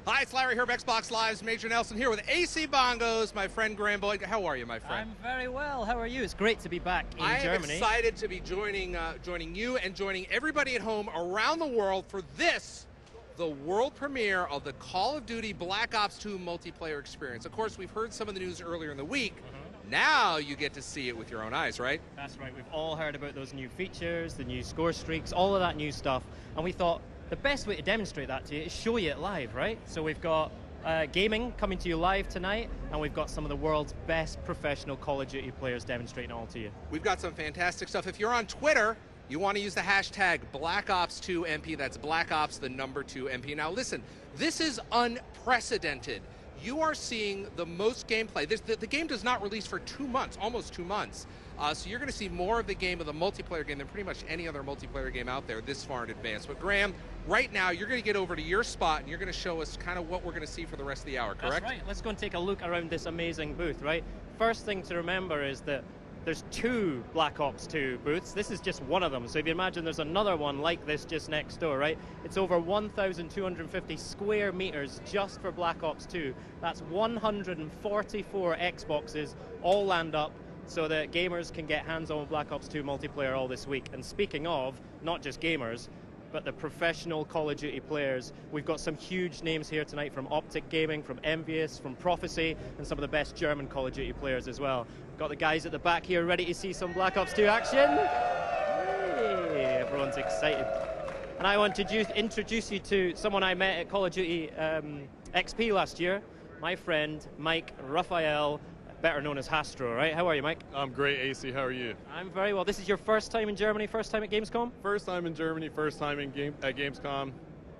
Hi, it's Larry here of Xbox Live's Major Nelson here with AC Bongos, my friend Graham Boyd. How are you, my friend? I'm very well. How are you? It's great to be back in Germany. I am excited to be joining you and joining everybody at home around the world for this, the world premiere of the Call of Duty Black Ops 2 multiplayer experience. Of course, we've heard some of the news earlier in the week. Now you get to see it with your own eyes, right? That's right. We've all heard about those new features, the new score streaks, all of that new stuff. And we thought the best way to demonstrate that to you is show you it live, right? So we've got gaming coming to you live tonight, and we've got some of the world's best professional Call of Duty players demonstrating it all to you. We've got some fantastic stuff. If you're on Twitter, you want to use the hashtag BlackOps2MP. That's Black Ops, the number 2 MP. Now listen, this is unprecedented. You are seeing the most gameplay. The game does not release for 2 months, almost 2 months. So you're going to see more of the game, of the multiplayer game, than pretty much any other multiplayer game out there this far in advance. But Graham, right now, you're going to get over to your spot, and you're going to show us kind of what we're going to see for the rest of the hour, correct? That's right. Let's go and take a look around this amazing booth, right? First thing to remember is that there's 2 Black Ops 2 booths. This is just one of them. So if you imagine there's another one like this just next door, right? It's over 1,250 square meters just for Black Ops 2. That's 144 Xboxes all land up so that gamers can get hands-on with Black Ops 2 multiplayer all this week. And speaking of, not just gamers, but the professional Call of Duty players. We've got some huge names here tonight from Optic Gaming, from Envious, from Prophecy, and some of the best German Call of Duty players as well. Got the guys at the back here ready to see some Black Ops 2 action. Hey, everyone's excited. And I want to introduce you to someone I met at Call of Duty XP last year, my friend Mike Raphael, better known as Hastro, right? How are you, Mike? I'm great, AC. How are you? I'm very well. This is your first time in Germany, first time at Gamescom? First time in Germany, first time at Gamescom.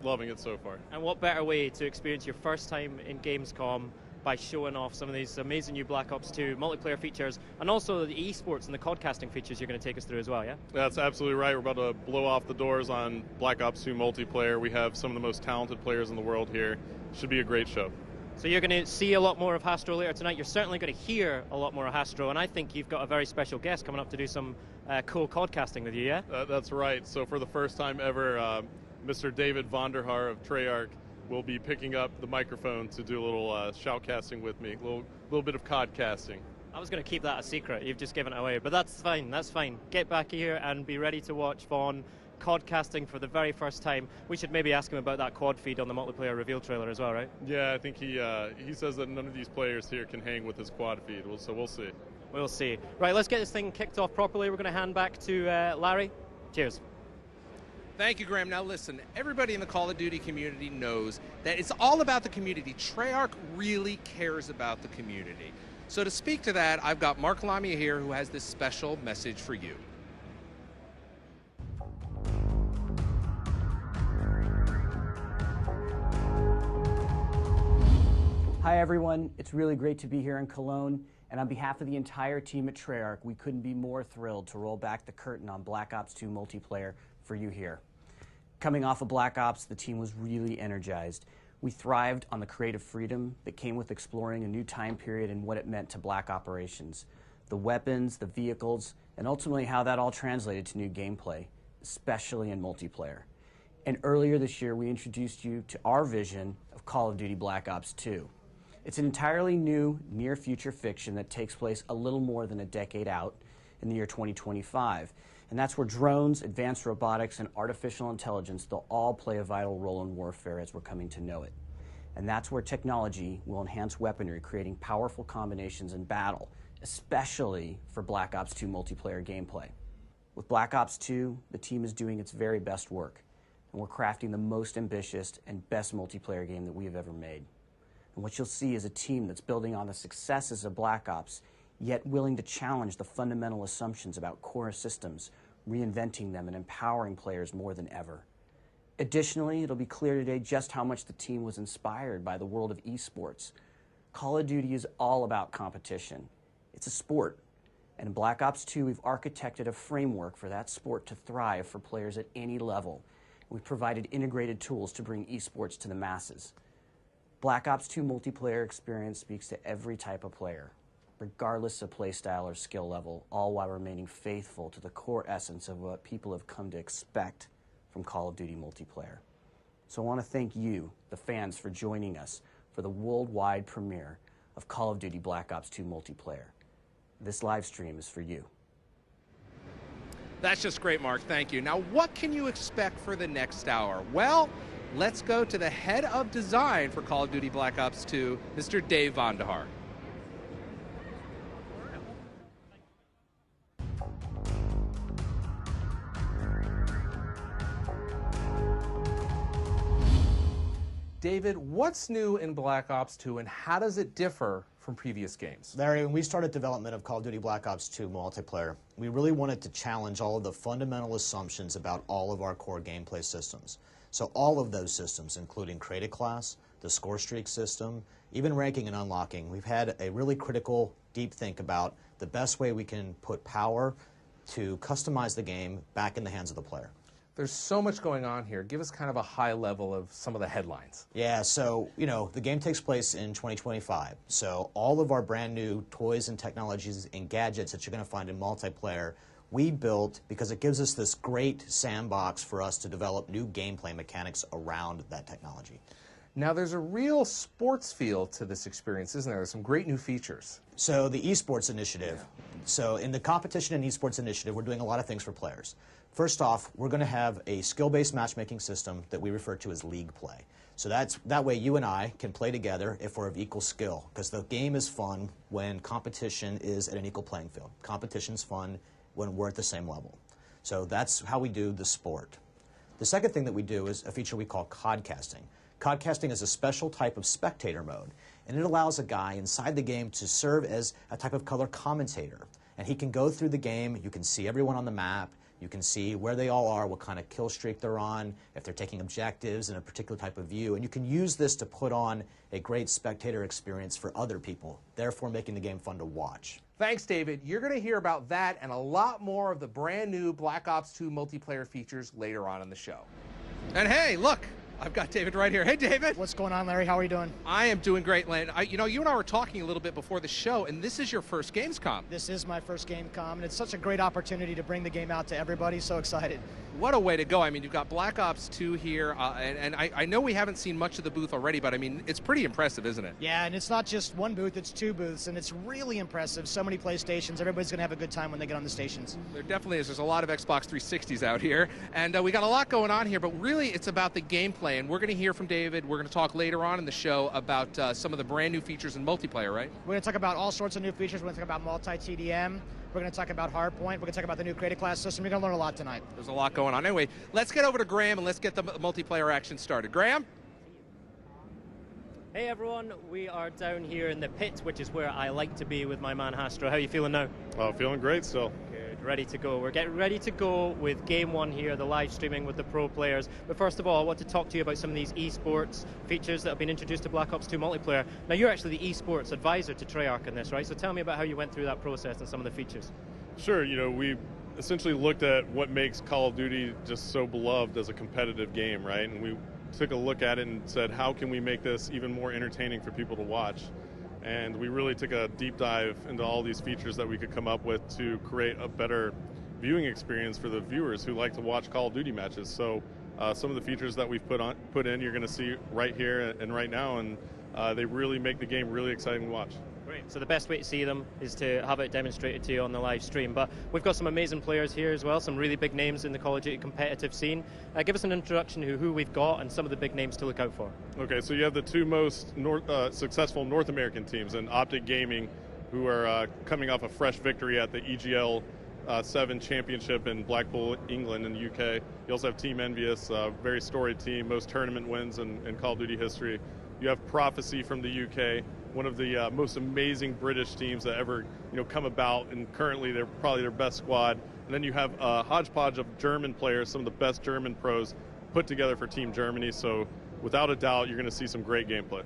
Loving it so far. And what better way to experience your first time in Gamescom by showing off some of these amazing new Black Ops 2 multiplayer features, and also the esports and the codcasting features you're going to take us through as well, yeah? That's absolutely right. We're about to blow off the doors on Black Ops 2 multiplayer. We have some of the most talented players in the world here. Should be a great show. So you're going to see a lot more of Hastro later tonight. You're certainly going to hear a lot more of Hastro, and I think you've got a very special guest coming up to do some cool codcasting with you, yeah? That's right. So for the first time ever, Mr. David Vonderhaar of Treyarch will be picking up the microphone to do a little shoutcasting with me, a little bit of codcasting. I was going to keep that a secret. You've just given it away, but that's fine. That's fine. Get back here and be ready to watch Vaughn codcasting for the very first time. We should maybe ask him about that quad feed on the multiplayer reveal trailer as well, right? Yeah, I think he says that none of these players here can hang with his quad feed, so we'll see. We'll see. Right, let's get this thing kicked off properly. We're going to hand back to Larry. Cheers. Thank you, Graham. Now listen, everybody in the Call of Duty community knows that it's all about the community. Treyarch really cares about the community. So to speak to that, I've got Mark Lamia here who has this special message for you. Hi everyone, it's really great to be here in Cologne, and on behalf of the entire team at Treyarch, we couldn't be more thrilled to roll back the curtain on Black Ops 2 multiplayer for you here. Coming off of Black Ops, the team was really energized. We thrived on the creative freedom that came with exploring a new time period and what it meant to Black operations, the weapons, the vehicles, and ultimately how that all translated to new gameplay, especially in multiplayer. And earlier this year, we introduced you to our vision of Call of Duty Black Ops 2. It's an entirely new, near-future fiction that takes place a little more than a decade out in the year 2025. And that's where drones, advanced robotics, and artificial intelligence, they'll all play a vital role in warfare as we're coming to know it. And that's where technology will enhance weaponry, creating powerful combinations in battle, especially for Black Ops 2 multiplayer gameplay. With Black Ops 2, the team is doing its very best work, and we're crafting the most ambitious and best multiplayer game that we have ever made. And what you'll see is a team that's building on the successes of Black Ops, yet willing to challenge the fundamental assumptions about core systems, reinventing them and empowering players more than ever. Additionally, it'll be clear today just how much the team was inspired by the world of esports. Call of Duty is all about competition. It's a sport. And in Black Ops 2, we've architected a framework for that sport to thrive for players at any level. We've provided integrated tools to bring esports to the masses. Black Ops 2 multiplayer experience speaks to every type of player, regardless of playstyle or skill level, all while remaining faithful to the core essence of what people have come to expect from Call of Duty multiplayer. So I want to thank you, the fans, for joining us for the worldwide premiere of Call of Duty Black Ops 2 multiplayer. This live stream is for you. That's just great, Mark. Thank you. Now, what can you expect for the next hour? Well, let's go to the head of design for Call of Duty Black Ops 2, Mr. Dave Vandahar. David, what's new in Black Ops 2 and how does it differ from previous games? Larry, when we started development of Call of Duty Black Ops 2 multiplayer, we really wanted to challenge all of the fundamental assumptions about all of our core gameplay systems. So all of those systems, including Create a Class, the score streak system, even ranking and unlocking, we've had a really critical, deep think about the best way we can put power to customize the game back in the hands of the player. There's so much going on here. Give us kind of a high level of some of the headlines. Yeah, so, the game takes place in 2025. So all of our brand new toys and technologies and gadgets that you're going to find in multiplayer, we built because it gives us this great sandbox for us to develop new gameplay mechanics around that technology. Now, there's a real sports feel to this experience, isn't there? There's some great new features. So the esports initiative. So in the competition and esports initiative, we're doing a lot of things for players. First off, we're going to have a skill-based matchmaking system that we refer to as league play. So that way you and I can play together if we're of equal skill, because the game is fun when competition is at an equal playing field. Competition's fun when we're at the same level. So that's how we do the sport. The second thing that we do is a feature we call codcasting. Codcasting is a special type of spectator mode, and it allows a guy inside the game to serve as a type of color commentator. And he can go through the game, you can see everyone on the map, you can see where they all are, what kind of kill streak they're on, if they're taking objectives in a particular type of view. And you can use this to put on a great spectator experience for other people, therefore making the game fun to watch. Thanks, David. You're going to hear about that and a lot more of the brand new Black Ops 2 multiplayer features later on in the show. And hey, look, I've got David right here. Hey, David. What's going on, Larry? How are you doing? I am doing great, Len. You and I were talking a little bit before the show, and this is your first Gamescom. This is my first Gamescom, and it's such a great opportunity to bring the game out to everybody. So excited. What a way to go. I mean, you've got Black Ops 2 here, and I know we haven't seen much of the booth already, but I mean, it's pretty impressive, isn't it? Yeah, and it's not just one booth, it's two booths, and it's really impressive. So many PlayStations. Everybody's going to have a good time when they get on the stations. There definitely is. There's a lot of Xbox 360s out here, and we got a lot going on here, but really it's about the gameplay, and we're going to hear from David. We're going to talk later on in the show about some of the brand new features in multiplayer, right? We're going to talk about all sorts of new features. We're going to talk about multi-TDM. We're going to talk about Hardpoint. We're going to talk about the new Create a Class system. You're going to learn a lot tonight. There's a lot going on. Anyway, let's get over to Graham and let's get the multiplayer action started. Graham? Hey everyone, we are down here in the pit, which is where I like to be with my man Hastro. How are you feeling now? Oh, feeling great still. Good, ready to go. We're getting ready to go with Game 1 here, the live streaming with the pro players. But first of all, I want to talk to you about some of these esports features that have been introduced to Black Ops 2 multiplayer. Now you're actually the esports advisor to Treyarch in this, right? So tell me about how you went through that process and some of the features. Sure, we essentially looked at what makes Call of Duty just so beloved as a competitive game, right? And we took a look at it and said, how can we make this even more entertaining for people to watch? And we really took a deep dive into all these features that we could come up with to create a better viewing experience for the viewers who like to watch Call of Duty matches. So some of the features that we've put in, you're going to see right here and right now, and they really make the game really exciting to watch. Great. So the best way to see them is to have it demonstrated to you on the live stream. But we've got some amazing players here as well, some really big names in the Call of Duty competitive scene. Give us an introduction to who we've got and some of the big names to look out for. Okay, so you have the two most successful North American teams in Optic Gaming, who are coming off a fresh victory at the EGL 7 championship in Blackpool, England, in the UK. You also have Team Envious, a very storied team, most tournament wins in Call of Duty history. You have Prophecy from the UK, one of the most amazing British teams that ever come about, and currently they're probably their best squad. And then you have a hodgepodge of German players, some of the best German pros put together for Team Germany. So without a doubt, you're going to see some great gameplay.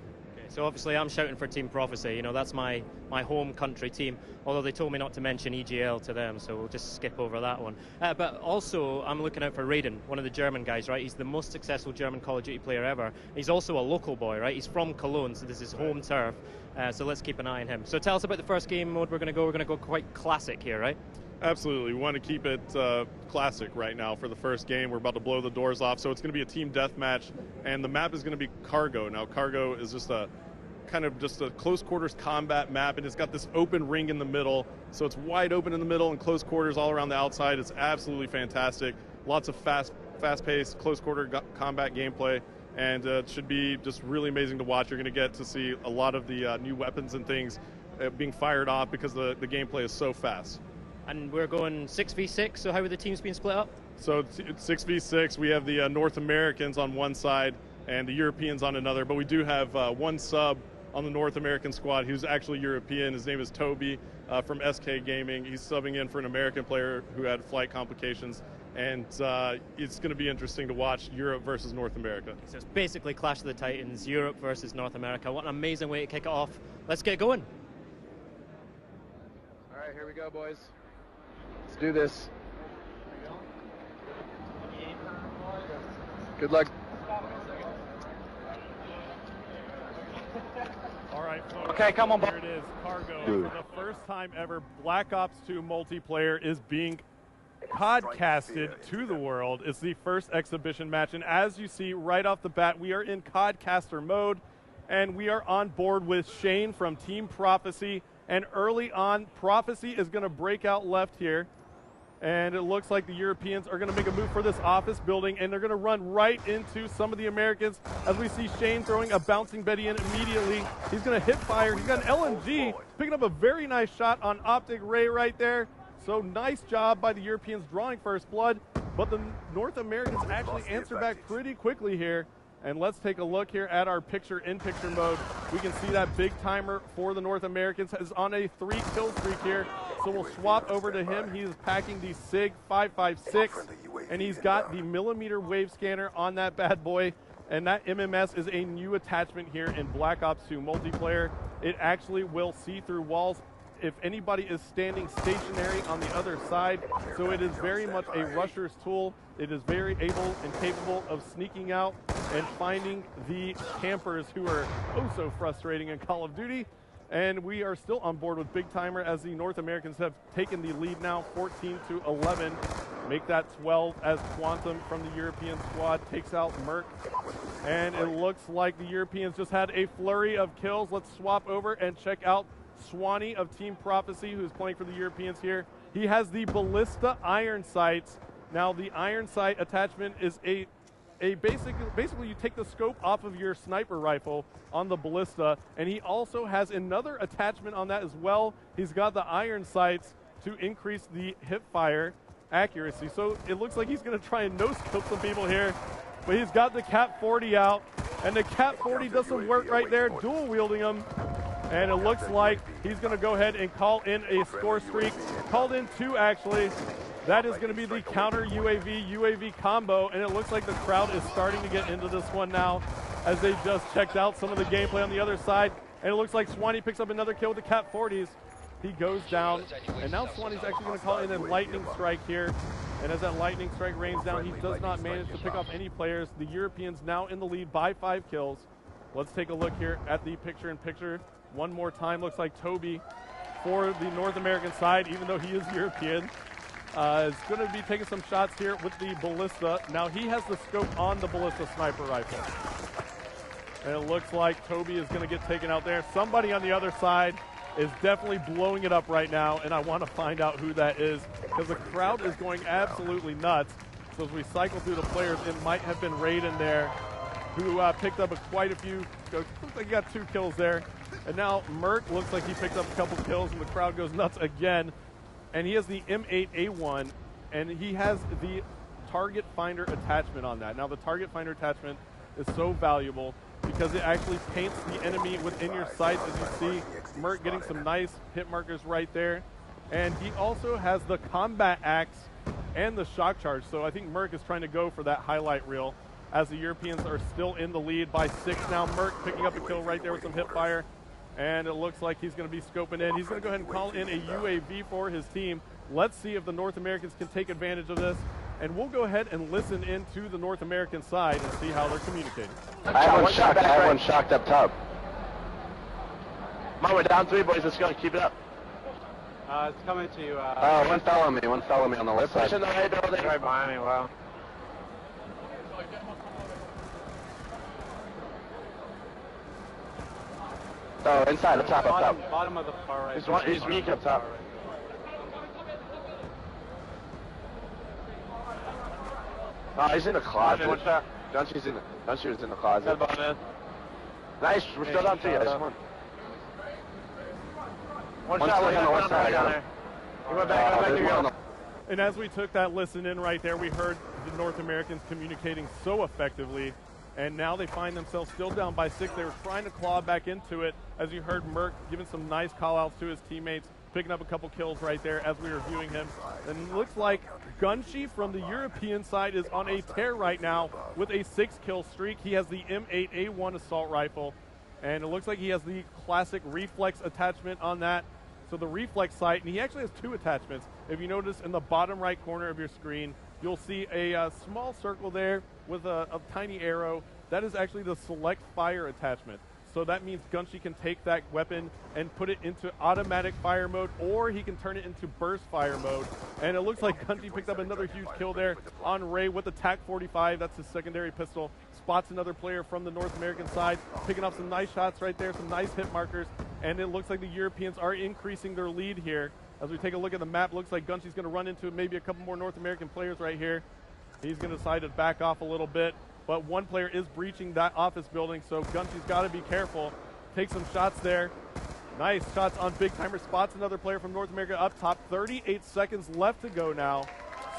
So obviously I'm shouting for Team Prophecy, that's my home country team, although they told me not to mention EGL to them, so we'll just skip over that one. But also I'm looking out for Raiden, one of the German guys, right? He's the most successful German Call of Duty player ever. He's also a local boy, right? He's from Cologne, so this is home turf, so let's keep an eye on him. So tell us about the first game mode we're going to go. We're going to go quite classic here, right? Absolutely. We want to keep it classic right now for the first game. We're about to blow the doors off, so it's going to be a team deathmatch, and the map is going to be Cargo. Now, Cargo is just a close quarters combat map, and it's got this open ring in the middle, so it's wide open in the middle and close quarters all around the outside. It's absolutely fantastic. Lots of fast-paced, close quarter combat gameplay, and it should be just really amazing to watch. You're going to get to see a lot of the new weapons and things being fired off because the gameplay is so fast. And we're going 6v6, so how are the teams being split up? So it's 6v6. We have the North Americans on one side and the Europeans on another, but we do have one sub on the North American squad who's actually European. His name is Toby from SK Gaming. He's subbing in for an American player who had flight complications, and it's going to be interesting to watch Europe versus North America. So it's basically Clash of the Titans, Europe versus North America. What an amazing way to kick it off. Let's get going. All right, here we go, boys. Let's do this. Good luck. All right, folks. Okay, come on. Here it is, Cargo. For the first time ever, Black Ops 2 multiplayer is being podcasted to the world. It's the first exhibition match, and as you see right off the bat, we are in Codcaster mode, and we are on board with Shane from Team Prophecy. And early on, Prophecy is going to break out left here. And it looks like the Europeans are going to make a move for this office building, and they're going to run right into some of the Americans as we see Shane throwing a bouncing Betty in immediately. He's going to hit fire. He's got an LMG, picking up a very nice shot on Optic Ray right there. So nice job by the Europeans drawing first blood, but the North Americans actually answer back pretty quickly here. And let's take a look here at our picture-in-picture mode. We can see that big timer for the North Americans is on a 3-kill streak here. So we'll swap over to him. He's packing the SIG 556, and he's got the millimeter wave scanner on that bad boy. And that MMS is a new attachment here in Black Ops 2 multiplayer. It actually will see through walls if anybody is standing stationary on the other side. So it is very much a rusher's tool. It is very able and capable of sneaking out and finding the campers who are oh so frustrating in Call of Duty. And we are still on board with Big Timer as the North Americans have taken the lead now, 14-11. Make that 12 as Quantum from the European squad takes out Merc. And it looks like the Europeans just had a flurry of kills. Let's swap over and check out Swanee of Team Prophecy, who's playing for the Europeans here. He has the Ballista iron sights. Now the iron sight attachment is basically you take the scope off of your sniper rifle on the Ballista, and he also has another attachment on that as well. He's got the iron sights to increase the hip fire accuracy. So it looks like he's going to try and no-scope some people here, but he's got the Cap 40 out, and the Cap 40 does some work right there, dual wielding him. And it looks like he's going to go ahead and call in a score streak. Called in 2, actually. That is going to be the counter UAV combo, and it looks like the crowd is starting to get into this one now as they just checked out some of the gameplay on the other side. And it looks like Swanee picks up another kill with the Cap 40s. He goes down, and now Swanee's actually going to call in a lightning strike here. And as that lightning strike rains down, he does not manage to pick off any players. The Europeans now in the lead by 5 kills. Let's take a look here at the picture-in-picture. One more time, looks like Toby for the North American side, even though he is European, is going to be taking some shots here with the Ballista. Now he has the scope on the Ballista sniper rifle. And it looks like Toby is going to get taken out there. Somebody on the other side is definitely blowing it up right now, and I want to find out who that is because the crowd is going absolutely nuts. So as we cycle through the players, it might have been Raiden there who picked up quite a few. Looks like he got 2 kills there. And now Merc looks like he picked up a couple kills, and the crowd goes nuts again. And he has the M8A1, and he has the target finder attachment on that. Now the target finder attachment is so valuable because it actually paints the enemy within your sights, as you see Merc getting some nice hit markers right there. And he also has the combat axe and the shock charge. So I think Merc is trying to go for that highlight reel as the Europeans are still in the lead by 6 now. Merc picking up a kill right there with some hip fire. And it looks like he's going to be scoping in. He's going to go ahead and call in a UAV for his team. Let's see if the North Americans can take advantage of this. And we'll go ahead and listen into the North American side and see how they're communicating. I have one shocked up top. Come on, we're down 3, boys. Let's go. Keep it up. It's coming to you. One follow me on the left side. Pushing the right building. Right behind me, wow. Oh, inside, up top. Bottom of the far right. He's weak up top. Oh, he's in the closet. One shot. Gunshy's in the closet. Nice, we're still down 2 guys, come on. One shot, on the west side, I got him. He went back, There's one on the And as we took that listen in right there, we heard the North Americans communicating so effectively, and now they find themselves still down by 6. They were trying to claw back into it. As you heard Merck giving some nice call-outs to his teammates, picking up a couple kills right there as we were viewing him. And it looks like Gunshy from the European side is on a tear right now with a 6-kill streak. He has the M8A1 assault rifle, and it looks like he has the classic reflex attachment on that. So the reflex sight, and he actually has 2 attachments. If you notice in the bottom right corner of your screen, you'll see a small circle there with a tiny arrow. That is actually the select fire attachment. So that means Gunshy can take that weapon and put it into automatic fire mode, or he can turn it into burst fire mode. And it looks like Gunshy picked up another huge kill there on Ray with the TAC-45. That's his secondary pistol. Spots another player from the North American side, picking up some nice shots right there, some nice hit markers. And it looks like the Europeans are increasing their lead here. As we take a look at the map, looks like Gunshy's going to run into maybe a couple more North American players right here. He's going to decide to back off a little bit. But one player is breaching that office building, so Gunshy's got to be careful. Take some shots there. Nice shots on Big Timer. Spots another player from North America up top. 38 seconds left to go now.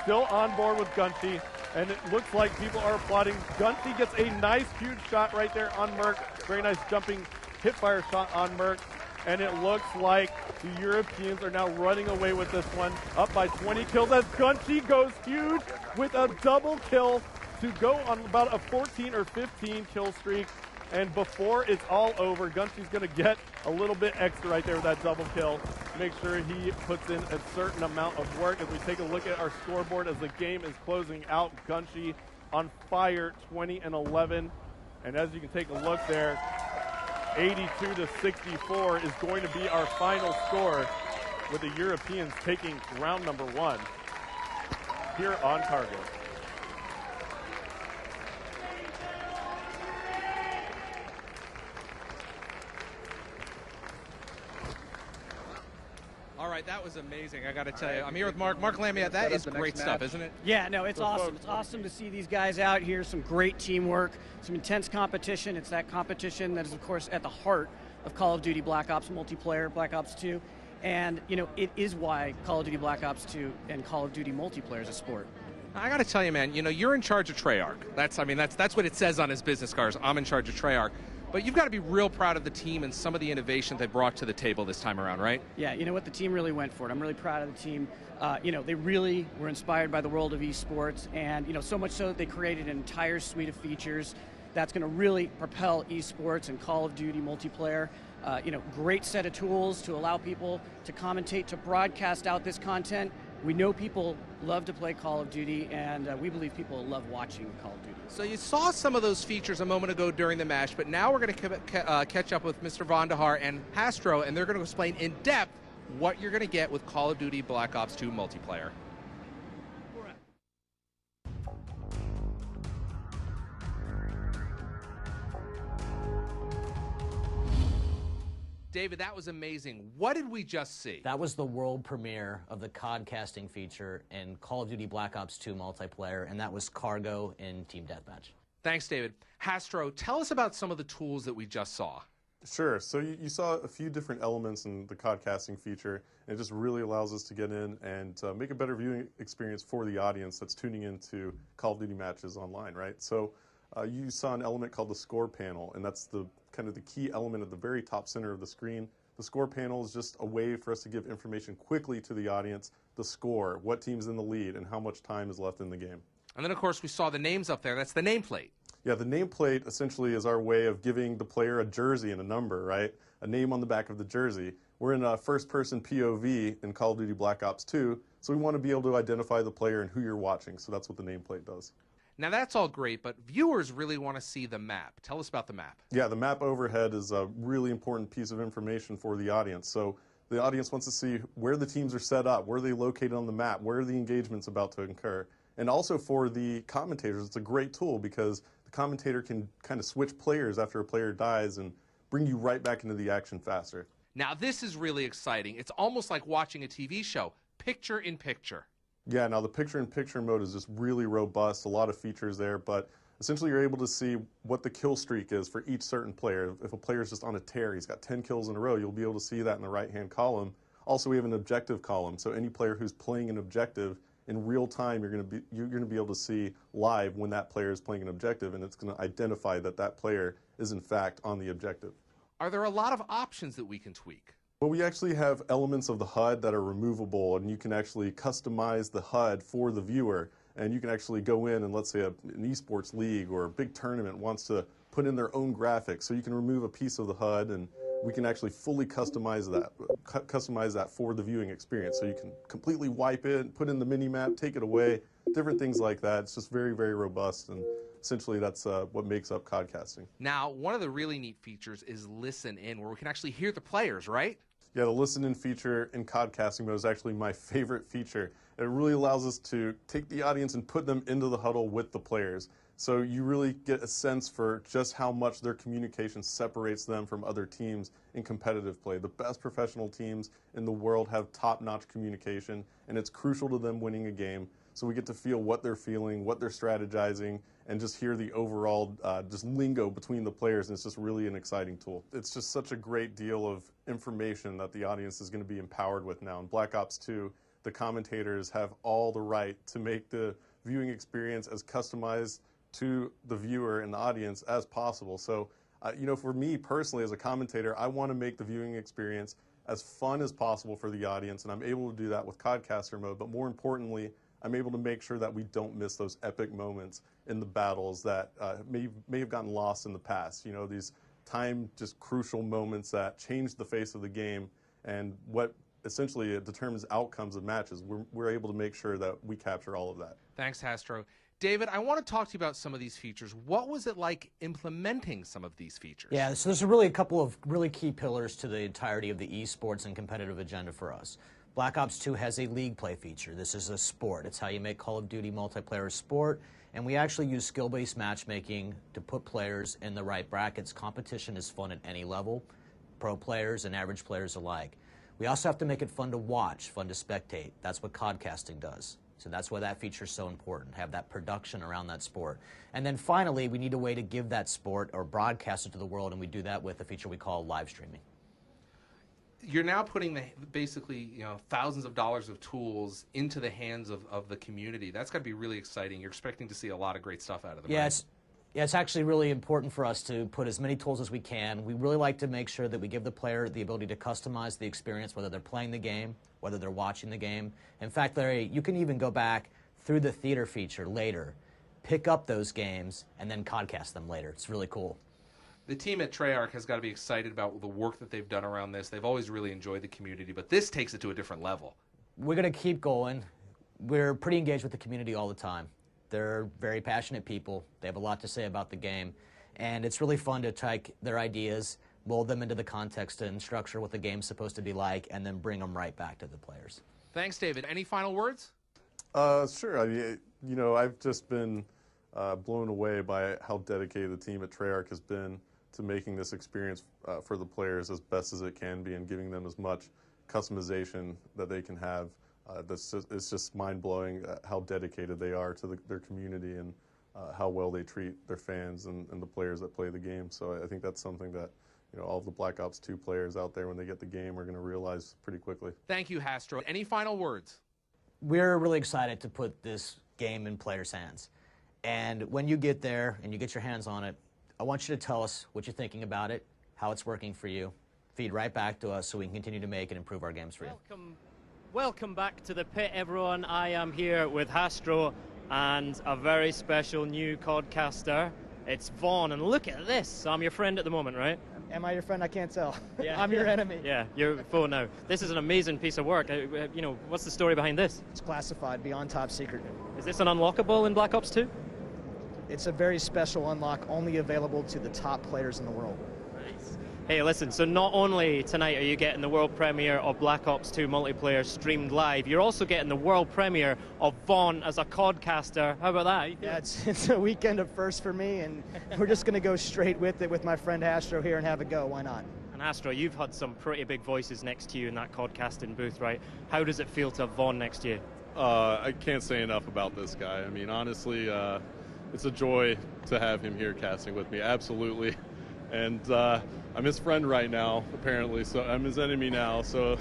Still on board with Gunshy, and it looks like people are applauding. Gunshy gets a nice, huge shot right there on Merck. Very nice jumping hip-fire shot on Merck. And it looks like the Europeans are now running away with this one. Up by 20 kills as Gunshy goes huge with a double kill to go on about a 14 or 15 kill streak. And before it's all over, Gunshy's going to get a little bit extra right there with that double kill. Make sure he puts in a certain amount of work. As we take a look at our scoreboard as the game is closing out, Gunshy on fire, 20 and 11. And as you can take a look there, 82 to 64 is going to be our final score, with the Europeans taking round number 1 here on Cargo. All right, that was amazing. I got to tell you, I'm here with Mark. Mark Lamia, that is great stuff, isn't it? Yeah, no, it's awesome. It's awesome to see these guys out here, some great teamwork, some intense competition. It's that competition that is, of course, at the heart of Call of Duty Black Ops multiplayer, Black Ops 2. And, you know, it is why Call of Duty Black Ops 2 and Call of Duty multiplayer is a sport. I got to tell you, man, you know, you're in charge of Treyarch. That's what it says on his business cards. I'm in charge of Treyarch. But you've got to be real proud of the team and some of the innovation they brought to the table this time around, right? Yeah, you know what? The team really went for it. I'm really proud of the team. You know, they really were inspired by the world of esports, and, you know, so much so that they created an entire suite of features that's going to really propel esports and Call of Duty multiplayer. You know, great set of tools to allow people to commentate, to broadcast out this content. We know people love to play Call of Duty, and we believe people love watching Call of Duty. So you saw some of those features a moment ago during the match, but now we're going to catch up with Mr. Vandahar and Hastro, and they're going to explain in depth what you're going to get with Call of Duty Black Ops 2 multiplayer. David, that was amazing. What did we just see? That was the world premiere of the codcasting feature in Call of Duty Black Ops 2 multiplayer, and that was Cargo in Team Deathmatch. Thanks, David. Hastro, tell us about some of the tools that we just saw. Sure. So you saw a few different elements in the codcasting feature, and it just really allows us to get in and make a better viewing experience for the audience that's tuning into Call of Duty matches online, right? So you saw an element called the score panel, and that's the kind of the key element at the very top center of the screen. The score panel is just a way for us to give information quickly to the audience, the score, what team's in the lead, and how much time is left in the game. And then, of course, we saw the names up there. That's the nameplate. Yeah, the nameplate essentially is our way of giving the player a jersey and a number, right? A name on the back of the jersey. We're in a first-person POV in Call of Duty Black Ops 2, so we want to be able to identify the player and who you're watching, so that's what the nameplate does. Now, that's all great, but viewers really want to see the map. Tell us about the map. Yeah, the map overhead is a really important piece of information for the audience. So The audience wants to see where the teams are set up, where they located on the map, where the engagement's about to occur. And also for the commentators, it's a great tool because the commentator can kind of switch players after a player dies and bring you right back into the action faster. Now this is really exciting. It's almost like watching a TV show, picture in picture. Yeah, now the picture-in-picture mode is just really robust, a lot of features there, but essentially you're able to see what the kill streak is for each certain player. If a player is just on a tear, he's got 10 kills in a row, you'll be able to see that in the right-hand column. Also, we have an objective column, so any player who's playing an objective in real time, you're going to be able to see live when that player is playing an objective, and it's going to identify that that player is in fact on the objective. Are there a lot of options that we can tweak? Well, we actually have elements of the HUD that are removable, and you can actually customize the HUD for the viewer. And you can actually go in and, let's say an esports league or a big tournament wants to put in their own graphics, so you can remove a piece of the HUD and we can actually fully customize that for the viewing experience. So you can completely wipe it, put in the mini-map, take it away, different things like that. It's just very, very robust, and essentially that's what makes up codcasting. Now, one of the really neat features is Listen In, where we can actually hear the players, right? Yeah, the Listen In feature in codcasting mode is actually my favorite feature. It really allows us to take the audience and put them into the huddle with the players. So you really get a sense for just how much their communication separates them from other teams in competitive play. The best professional teams in the world have top-notch communication, and it's crucial to them winning a game. So we get to feel what they're feeling, what they're strategizing, and just hear the overall just lingo between the players, and it's just really an exciting tool. It's just such a great deal of information that the audience is going to be empowered with now. In Black Ops 2, the commentators have all the right to make the viewing experience as customized to the viewer and the audience as possible. So, you know, for me personally as a commentator, I want to make the viewing experience as fun as possible for the audience, and I'm able to do that with Codcaster mode, but more importantly, I'm able to make sure that we don't miss those epic moments in the battles that may have gotten lost in the past. You know, these just crucial moments that change the face of the game, and what essentially it determines outcomes of matches. We're able to make sure that we capture all of that. Thanks, Hastro. David, I want to talk to you about some of these features. What was it like implementing some of these features? Yeah, so there's really a couple of really key pillars to the entirety of the esports and competitive agenda for us. Black Ops 2 has a league play feature. This is a sport. It's how you make Call of Duty multiplayer a sport, and we actually use skill-based matchmaking to put players in the right brackets. Competition is fun at any level, pro players and average players alike. We also have to make it fun to watch, fun to spectate. That's what codcasting does. So that's why that feature is so important, have that production around that sport. And then finally, we need a way to give that sport or broadcast it to the world, and we do that with a feature we call live streaming. You're now putting basically, you know, thousands of dollars of tools into the hands of the community. That's got to be really exciting. You're expecting to see a lot of great stuff out of them. Yeah, it's actually really important for us to put as many tools as we can. We really like to make sure that we give the player the ability to customize the experience, whether they're playing the game, whether they're watching the game. In fact, Larry, you can even go back through the theater feature later, pick up those games, and then codcast them later. It's really cool. The team at Treyarch has got to be excited about the work that they've done around this. They've always really enjoyed the community, but this takes it to a different level. We're going to keep going. We're pretty engaged with the community all the time. They're very passionate people. They have a lot to say about the game, and it's really fun to take their ideas, mold them into the context and structure what the game's supposed to be like, and then bring them right back to the players. Thanks, David. Any final words? Sure. I mean, you know, I've just been blown away by how dedicated the team at Treyarch has been to making this experience for the players as best as it can be and giving them as much customization that they can have. It's just mind-blowing how dedicated they are to their community and how well they treat their fans and the players that play the game. So I think that's something that, you know, all of the Black Ops 2 players out there when they get the game are going to realize pretty quickly. Thank you, Hastro. Any final words? We're really excited to put this game in players' hands. And when you get there and you get your hands on it, I want you to tell us what you're thinking about it, how it's working for you. Feed right back to us so we can continue to make and improve our games for you. Welcome back to the pit, everyone. I am here with Hastro and a very special new codcaster. It's Vaughn, and look at this. I'm your friend at the moment, right? Am I your friend? I can't tell. Yeah. I'm your enemy. Yeah, you're foe now. This is an amazing piece of work. You know, what's the story behind this? It's classified beyond top secret. Is this an unlockable in Black Ops 2? It's a very special unlock, only available to the top players in the world. Nice. Hey, listen, so not only tonight are you getting the world premiere of Black Ops 2 multiplayer streamed live, you're also getting the world premiere of Vaughn as a codcaster. How about that? Yeah, it's a weekend of first for me, and we're just going to go straight with it with my friend Astro here and have a go. Why not? And Astro, you've had some pretty big voices next to you in that codcasting booth, right? How does it feel to have Vaughn next to you? I can't say enough about this guy. I mean, honestly, it's a joy to have him here casting with me, absolutely. And I'm his friend right now, apparently, so I'm his enemy now, so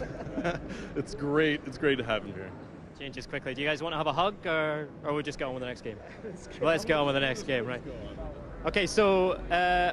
it's great to have him here. Changes quickly. Do you guys want to have a hug, or we just get on with the next game? Let's get on with the next game, right? Okay, so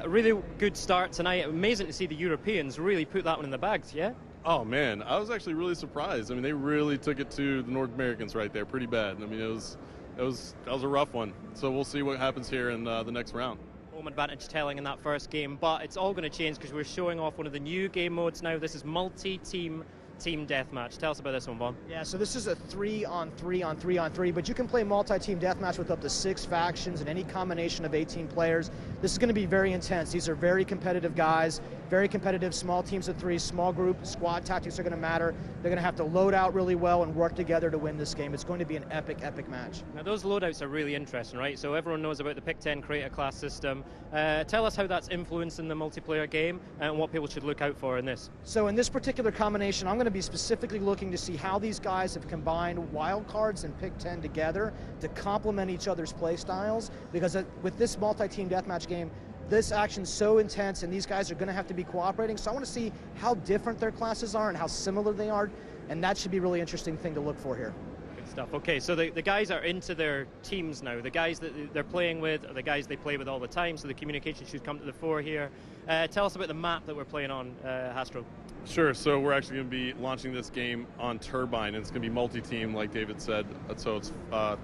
really good start tonight. Amazing to see the Europeans really put that one in the bags, yeah? Oh man, I was actually really surprised. I mean, they really took it to the North Americans right there, pretty bad. I mean, that was a rough one. So we'll see what happens here in the next round. Home advantage telling in that first game, but it's all going to change because we're showing off one of the new game modes now. This is multi-team deathmatch. Tell us about this one, Vaughn. Yeah, so this is a 3-on-3-on-3-on-3, but you can play multi-team deathmatch with up to 6 factions and any combination of 18 players. This is going to be very intense. These are very competitive guys, very competitive small teams of 3, small group, squad tactics are going to matter. They're going to have to load out really well and work together to win this game. It's going to be an epic, epic match. Now those loadouts are really interesting, right? So everyone knows about the Pick 10 creator class system. Tell us how that's influencing the multiplayer game and what people should look out for in this. So in this particular combination, I'm going to be specifically looking to see how these guys have combined wildcards and Pick 10 together to complement each other's play styles, because with this multi-team deathmatch game, this action's so intense and these guys are going to have to be cooperating, so I want to see how different their classes are and how similar they are, and that should be a really interesting thing to look for here. Good stuff. Okay, so the guys are into their teams now. The guys that they're playing with are the guys they play with all the time, so the communication should come to the fore here. Tell us about the map that we're playing on, Astro. Sure, so we're actually going to be launching this game on Turbine, and it's going to be multi-team, like David said. So it's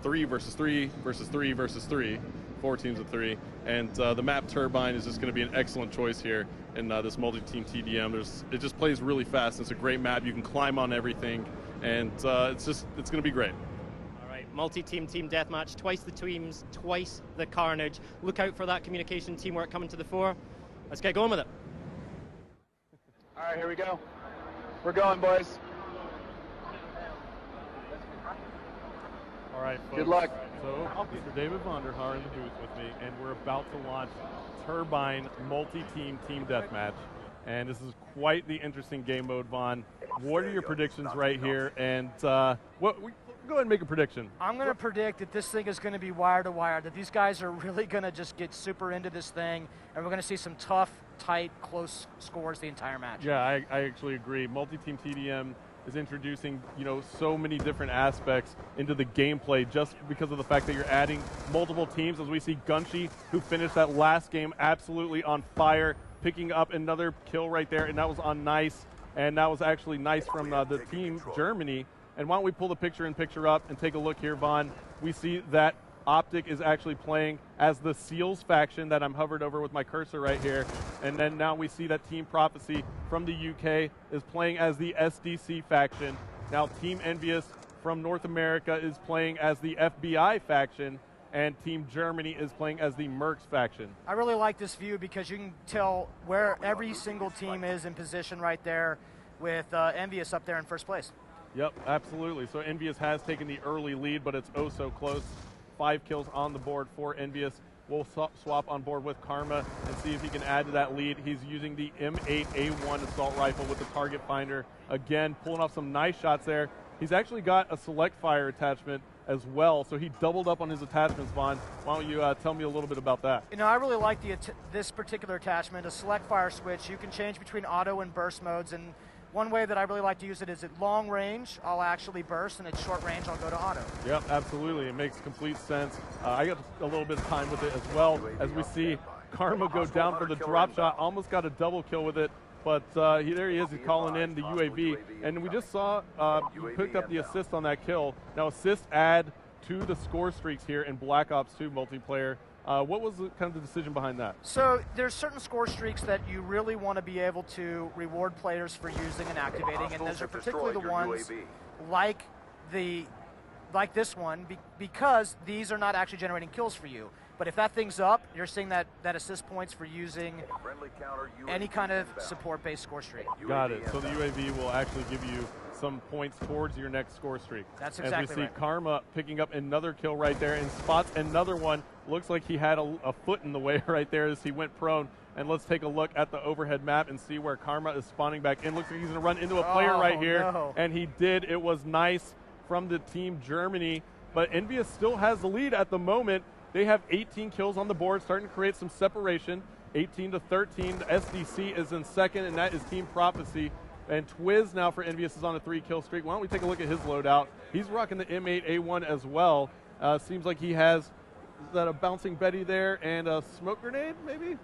3 versus 3 versus 3 versus 3, 4 teams of 3. And the map Turbine is just going to be an excellent choice here in this multi-team TDM. It just plays really fast. It's a great map. You can climb on everything, and it's going to be great. All right, multi-team team deathmatch, twice the teams, twice the carnage. Look out for that communication teamwork coming to the fore. Let's get going with it. All right, here we go. We're going, boys. All right, folks. Good luck. So, Mr. David Vonderhaar in the booth with me, and we're about to launch Turbine multi-team team deathmatch. And this is quite the interesting game mode, Vaughn. What are your predictions right here? And go ahead and make a prediction. I'm going to predict that this thing is going to be wire to wire, that these guys are really going to just get super into this thing, and we're going to see some tough, tight, close scores the entire match. Yeah, I actually agree. Multi-team TDM is introducing, so many different aspects into the gameplay just because of the fact that you're adding multiple teams, as we see Gunshi, who finished that last game absolutely on fire, picking up another kill right there, and that was on Nice, and that was actually Nice from the team Germany. And why don't we pull the picture-in-picture up and take a look here, Vaughn. We see that Optic is actually playing as the Seals faction that I'm hovered over with my cursor right here. And then now we see that Team Prophecy from the UK is playing as the SDC faction. Now Team Envious from North America is playing as the FBI faction, and Team Germany is playing as the Mercs faction. I really like this view because you can tell where every single team is in position right there, with Envious up there in first place. Yep, absolutely. So Envious has taken the early lead, but it's oh so close. 5 kills on the board for Envious. We'll swap on board with Karma and see if he can add to that lead. He's using the M8A1 assault rifle with the target finder. Again, pulling off some nice shots there. He's actually got a select fire attachment as well, so he doubled up on his attachments, Vaughn. Why don't you tell me a little bit about that? I really like this particular attachment, a select fire switch. You can change between auto and burst modes, and one way that I really like to use it is at long range, I'll actually burst, and at short range, I'll go to auto. Yep, absolutely. It makes complete sense. I got a little bit of time with it as well, as we see Karma go down for the drop shot, almost got a double kill with it, but there he is, he's calling in the UAV, and we just saw he picked up the assist on that kill. Now assists add to the score streaks here in Black Ops 2 multiplayer. What was kind of the decision behind that? So there's certain score streaks that you really want to be able to reward players for using and activating, and those are particularly the ones like this one, because these are not actually generating kills for you. But if that thing's up, you're seeing that assist points for using any kind of support-based score streak. Got it. So the UAV will actually give you some points towards your next score streak. That's exactly As we see right. Karma picking up another kill right there and spots another one. Looks like he had a foot in the way right there as he went prone. And let's take a look at the overhead map and see where Karma is spawning back in. Looks like he's going to run into a player right here. No. And he did. It was nice from the team Germany. But Envious still has the lead at the moment. They have 18 kills on the board, starting to create some separation. 18 to 13. The SDC is in second, and that is Team Prophecy. And Twiz now for Envious is on a 3-kill streak. Why don't we take a look at his loadout? He's rocking the M8A1 as well. Seems like he has, is that a bouncing Betty there and a smoke grenade maybe?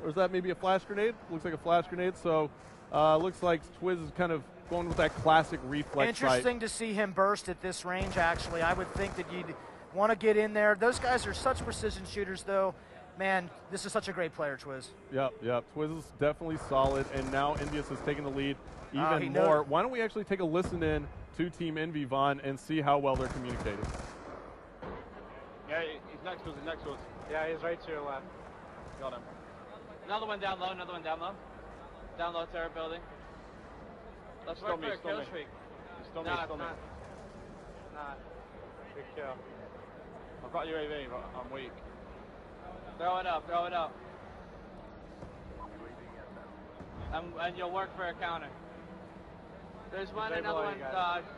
Or is that maybe a flash grenade? Looks like a flash grenade. So looks like Twiz is kind of going with that classic reflex sight. Interesting to see him burst at this range, actually. I would think that you'd want to get in there. Those guys are such precision shooters, though. Man, this is such a great player, Twiz. Yep. Twiz is definitely solid, and now Envious is taking the lead even knows. more. Why don't we actually take a listen in to Team Envy, Vaughn, and see how well they're communicating? Yeah, he's next to us, Yeah, he's right to your left. Got him. Another one down low, another one down low. Down low, turret building. Let's work for a kill streak. Stun me. Nah. Good kill. I've got UAV, but I'm weak. Throw it up. And you'll work for a counter. There's one, another one,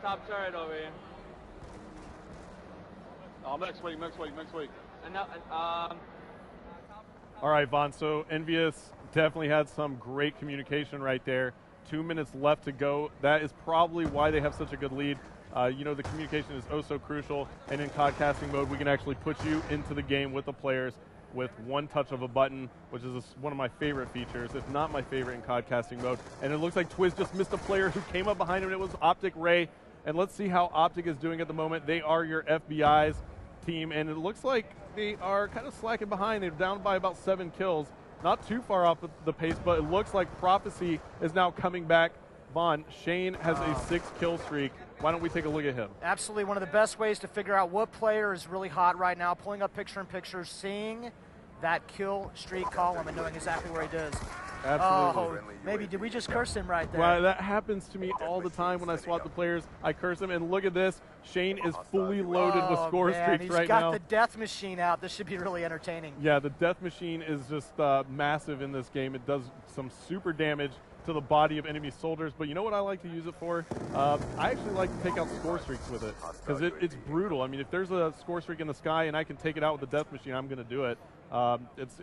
top turret over here. Oh, next week. All right, Vaughn, so Envious definitely had some great communication right there. 2 minutes left to go. That is probably why they have such a good lead. The communication is oh so crucial, and in COD casting mode, we can actually put you into the game with the players with one touch of a button, which is one of my favorite features, if not my favorite in COD casting mode. And it looks like Twiz just missed a player who came up behind him, and it was Optic Ray. And let's see how Optic is doing at the moment. They are your FBI's team, and it looks like they are kind of slacking behind. They're down by about 7 kills. Not too far off the pace, but it looks like Prophecy is now coming back. Vaughn, Shane has a 6-kill streak. Why don't we take a look at him? Absolutely one of the best ways to figure out what player is really hot right now, pulling up picture-in-picture, seeing that kill streak column and knowing exactly where he does. Absolutely. Oh, maybe did we just curse him right there? Well, that happens to me all the time when I swap the players. I curse him, and look at this. Shane is fully loaded with score streaks right now. He's got the death machine out. This should be really entertaining. Yeah, the death machine is just massive in this game. It does some super damage to the body of enemy soldiers, but you know what I like to use it for? I actually like to take out score streaks with it, because it's brutal. I mean, if there's a score streak in the sky and I can take it out with the death machine, I'm going to do it.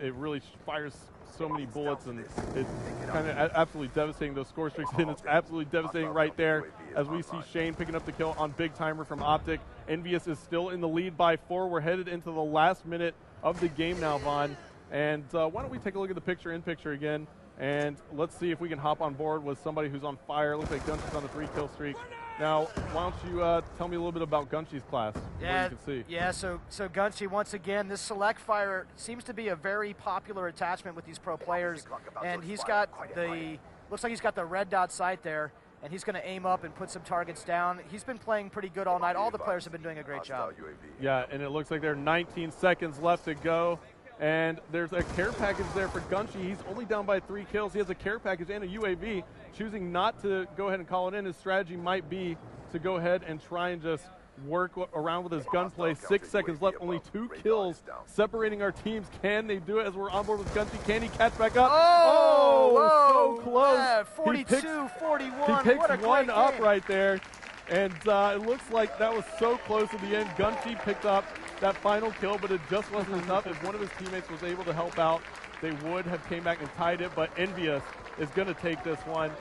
It really fires so many bullets, and it's kind of absolutely devastating, those score streaks, and it's absolutely devastating right there as we see Shane picking up the kill on Big Timer from Optic. Envious is still in the lead by 4. We're headed into the last minute of the game now, Vaughn, and why don't we take a look at the picture-in-picture again, and let's see if we can hop on board with somebody who's on fire. Looks like Gunchy's on a 3-kill streak. Now, why don't you tell me a little bit about Gunchy's class, Yeah, what you can see. Yeah, so Gunchy, once again, this select fire seems to be a very popular attachment with these pro players, and he's got looks like he's got the red dot sight there, and he's going to aim up and put some targets down. He's been playing pretty good all night. All the players have been doing a great job. Yeah, and it looks like there are 19 seconds left to go. And there's a care package there for Gunchy. He's only down by 3 kills. He has a care package and a UAV. Choosing not to go ahead and call it in, his strategy might be to go ahead and try and just work around with his gunplay. 6 seconds left, only 2 kills separating our teams. Can they do it as we're on board with Gunchy? Can he catch back up? Oh, so close. Yeah, 42-41. He picks what a great one up game. right there. And it looks like that was so close at the end. Gunchy picked up that final kill, but it just wasn't enough. If one of his teammates was able to help out, they would have came back and tied it, but Envious is going to take this one.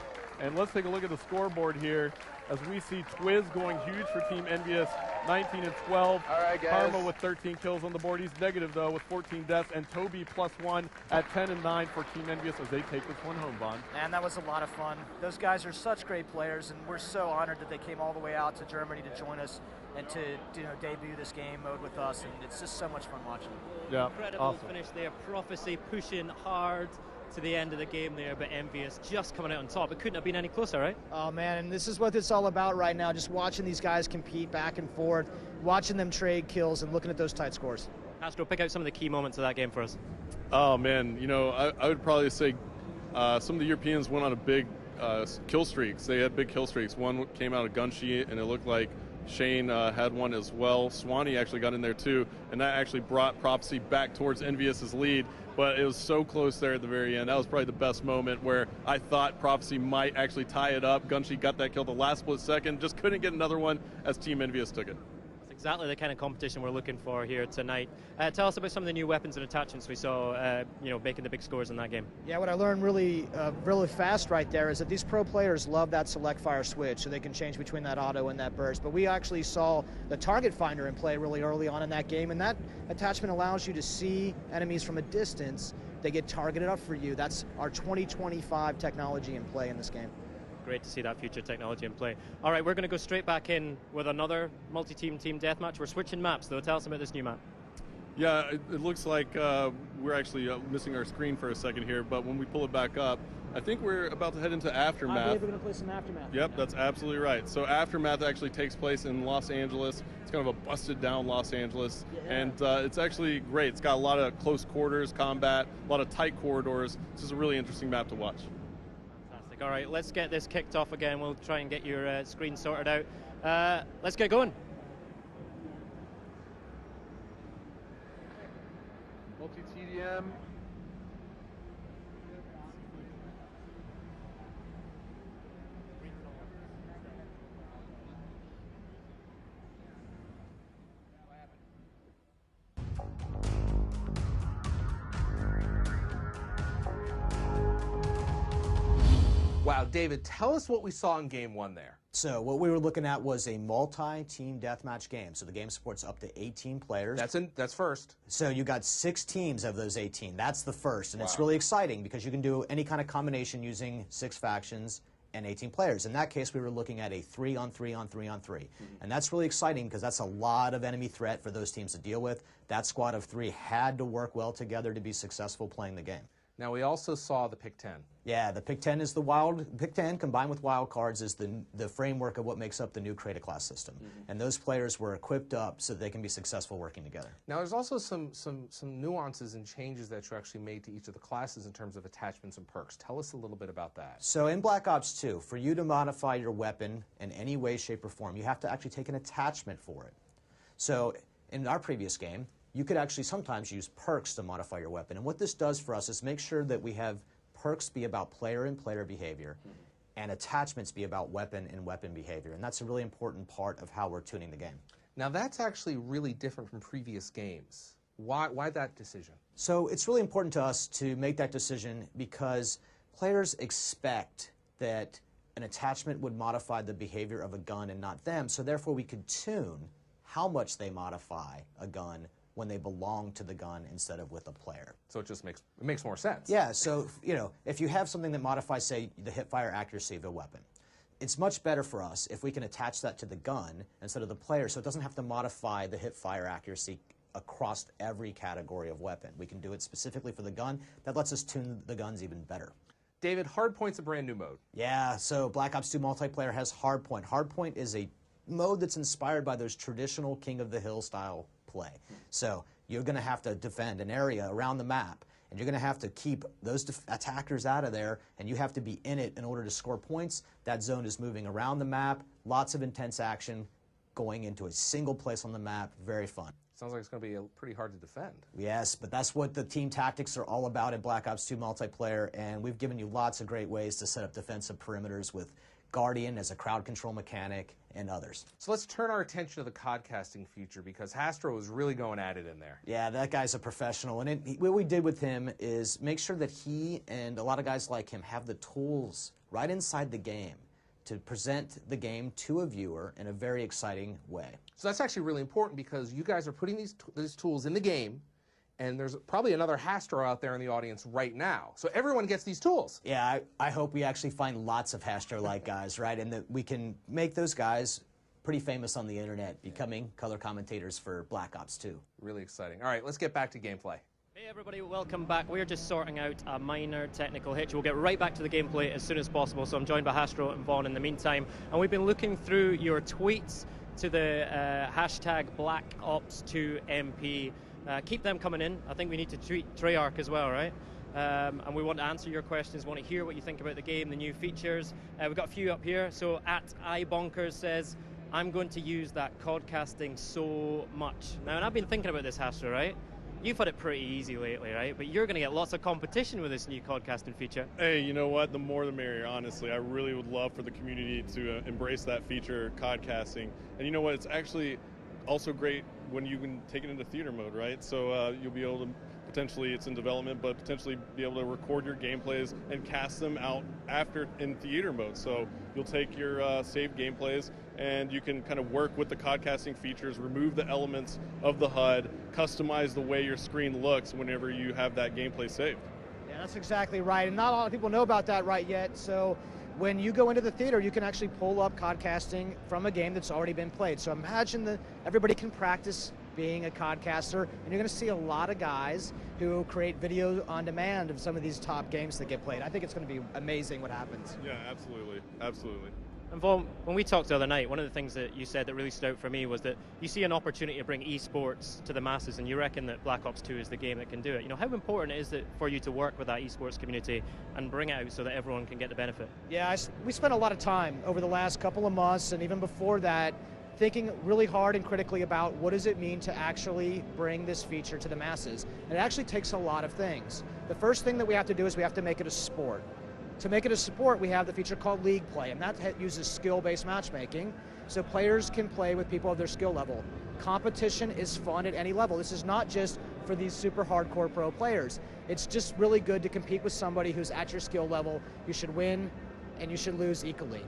And let's take a look at the scoreboard here as we see Twiz going huge for Team Envious, 19 and 12. All right, guys. Karma with 13 kills on the board. He's negative, though, with 14 deaths. And Toby +1 at 10 and 9 for Team Envious as they take this one home, Vaughn. Man, that was a lot of fun. Those guys are such great players, and we're so honored that they came all the way out to Germany to join us and to debut this game mode with us. And it's just so much fun watching. Yeah, Incredible awesome. finish there. Prophecy pushing hard to the end of the game there, but Envious just coming out on top. It couldn't have been any closer, right? Oh man, and this is what it's all about right now, just watching these guys compete back and forth, watching them trade kills and looking at those tight scores. Astro, pick out some of the key moments of that game for us. Oh man, you know, I would probably say some of the Europeans went on a big kill streaks. They had big kill streaks. One came out of Gunshi, and it looked like Shane had one as well. Swanee actually got in there too, and that actually brought Prophecy back towards Envious's lead, but it was so close there at the very end. That was probably the best moment where I thought Prophecy might actually tie it up. Gunshi got that kill the last split second, just couldn't get another one as Team Envious took it. Exactly the kind of competition we're looking for here tonight. Tell us about some of the new weapons and attachments we saw, making the big scores in that game. Yeah, what I learned really fast right there is that these pro players love that select fire switch, so they can change between that auto and that burst. But we actually saw the target finder in play really early on in that game, and that attachment allows you to see enemies from a distance. They get targeted up for you. That's our 2025 technology in play in this game. Great to see that future technology in play. All right, we're going to go straight back in with another multi-team team deathmatch. We're switching maps, though. Tell us about this new map. Yeah, it looks like we're actually missing our screen for a second here, but when we pull it back up, I think we're about to head into Aftermath. I believe we're going to play some Aftermath. Yep, that's absolutely right. So Aftermath actually takes place in Los Angeles. It's kind of a busted down Los Angeles, and it's actually great. It's got a lot of close quarters combat, a lot of tight corridors. This is a really interesting map to watch. All right, let's get this kicked off again. We'll try and get your screen sorted out. Let's get going. Multi-TDM. Wow, David, tell us what we saw in Game 1 there. So what we were looking at was a multi-team deathmatch game. So the game supports up to 18 players. That's first. So you got 6 teams of those 18. That's the first, and it's really exciting because you can do any kind of combination using 6 factions and 18 players. In that case, we were looking at a 3-on-3-on-3-on-3. And that's really exciting because that's a lot of enemy threat for those teams to deal with. That squad of 3 had to work well together to be successful playing the game. Now, we also saw the Pick 10. Yeah, the Pick 10 is Pick 10 combined with wild cards is the framework of what makes up the new Create a Class system. And those players were equipped up so they can be successful working together. Now, there's also some nuances and changes that you actually made to each of the classes in terms of attachments and perks. Tell us a little bit about that. So in Black Ops 2, for you to modify your weapon in any way, shape, or form, you have to actually take an attachment for it. So in our previous game, you could actually sometimes use perks to modify your weapon. And what this does for us is make sure that we have perks be about player and player behavior, and attachments be about weapon and weapon behavior. And that's a really important part of how we're tuning the game. Now, that's actually really different from previous games. Why that decision? So it's really important to us to make that decision because players expect that an attachment would modify the behavior of a gun and not them, so therefore we could tune how much they modify a gun when they belong to the gun instead of with a player. So it just makes more sense. Yeah, so if you have something that modifies, say, the hip-fire accuracy of a weapon, it's much better for us if we can attach that to the gun instead of the player, so it doesn't have to modify the hip-fire accuracy across every category of weapon. We can do it specifically for the gun. That lets us tune the guns even better. David, Hardpoint's a brand new mode. Yeah, so Black Ops 2 multiplayer has Hardpoint. Hardpoint is a mode that's inspired by those traditional King of the Hill style play. So you're going to have to defend an area around the map, and you're going to have to keep those attackers out of there, and you have to be in it in order to score points. That zone is moving around the map, lots of intense action, going into a single place on the map, very fun. Sounds like it's going to be pretty hard to defend. Yes, but that's what the team tactics are all about in Black Ops 2 multiplayer, and we've given you lots of great ways to set up defensive perimeters with Guardian as a crowd control mechanic, and others. So let's turn our attention to the codcasting feature because Hastro was really going at it in there. Yeah, that guy's a professional. And what we did with him is make sure that he and a lot of guys like him have the tools right inside the game to present the game to a viewer in a very exciting way. So that's actually really important because you guys are putting these tools in the game, and there's probably another Hastro out there in the audience right now. So everyone gets these tools. Yeah, I hope we actually find lots of Hastro-like guys, right? And that we can make those guys pretty famous on the internet, becoming color commentators for Black Ops 2. Really exciting. All right, let's get back to gameplay. Hey everybody, welcome back. We're just sorting out a minor technical hitch. We'll get right back to the gameplay as soon as possible. So I'm joined by Hastro and Vaughn in the meantime. And we've been looking through your tweets to the hashtag BlackOps2MP. Keep them coming in. I think we need to treat Treyarch as well, right? And we want to answer your questions, want to hear what you think about the game, the new features. We've got a few up here. So at iBonkers says, I'm going to use that codcasting so much. Now, and I've been thinking about this, Hastro, right? You've had it pretty easy lately, right? But you're going to get lots of competition with this new codcasting feature. Hey, you know what? The more the merrier, honestly. I really would love for the community to embrace that feature, codcasting. And you know what? It's actually also great when you can take it into theater mode, right? So you'll be able to potentially, it's in development, but potentially be able to record your gameplays and cast them out after in theater mode. So you'll take your saved gameplays and you can kind of work with the codcasting features, remove the elements of the HUD, customize the way your screen looks whenever you have that gameplay saved. Yeah, that's exactly right. And not a lot of people know about that right yet. So when you go into the theater, you can actually pull up codcasting from a game that's already been played. So imagine that everybody can practice being a codcaster, and you're going to see a lot of guys who create video on demand of some of these top games that get played. I think it's going to be amazing what happens. Yeah, absolutely, absolutely. And Vaughn, when we talked the other night, one of the things that you said that really stood out for me was that you see an opportunity to bring esports to the masses, and you reckon that Black Ops 2 is the game that can do it. You know, how important is it for you to work with that esports community and bring it out so that everyone can get the benefit? Yeah, we spent a lot of time over the last couple of months, and even before that, thinking really hard and critically about what does it mean to actually bring this feature to the masses. And it actually takes a lot of things. The first thing that we have to do is we have to make it a sport. To make it a sport, we have the feature called League Play, and that uses skill-based matchmaking, so players can play with people of their skill level. Competition is fun at any level. This is not just for these super hardcore pro players. It's just really good to compete with somebody who's at your skill level. You should win, and you should lose equally.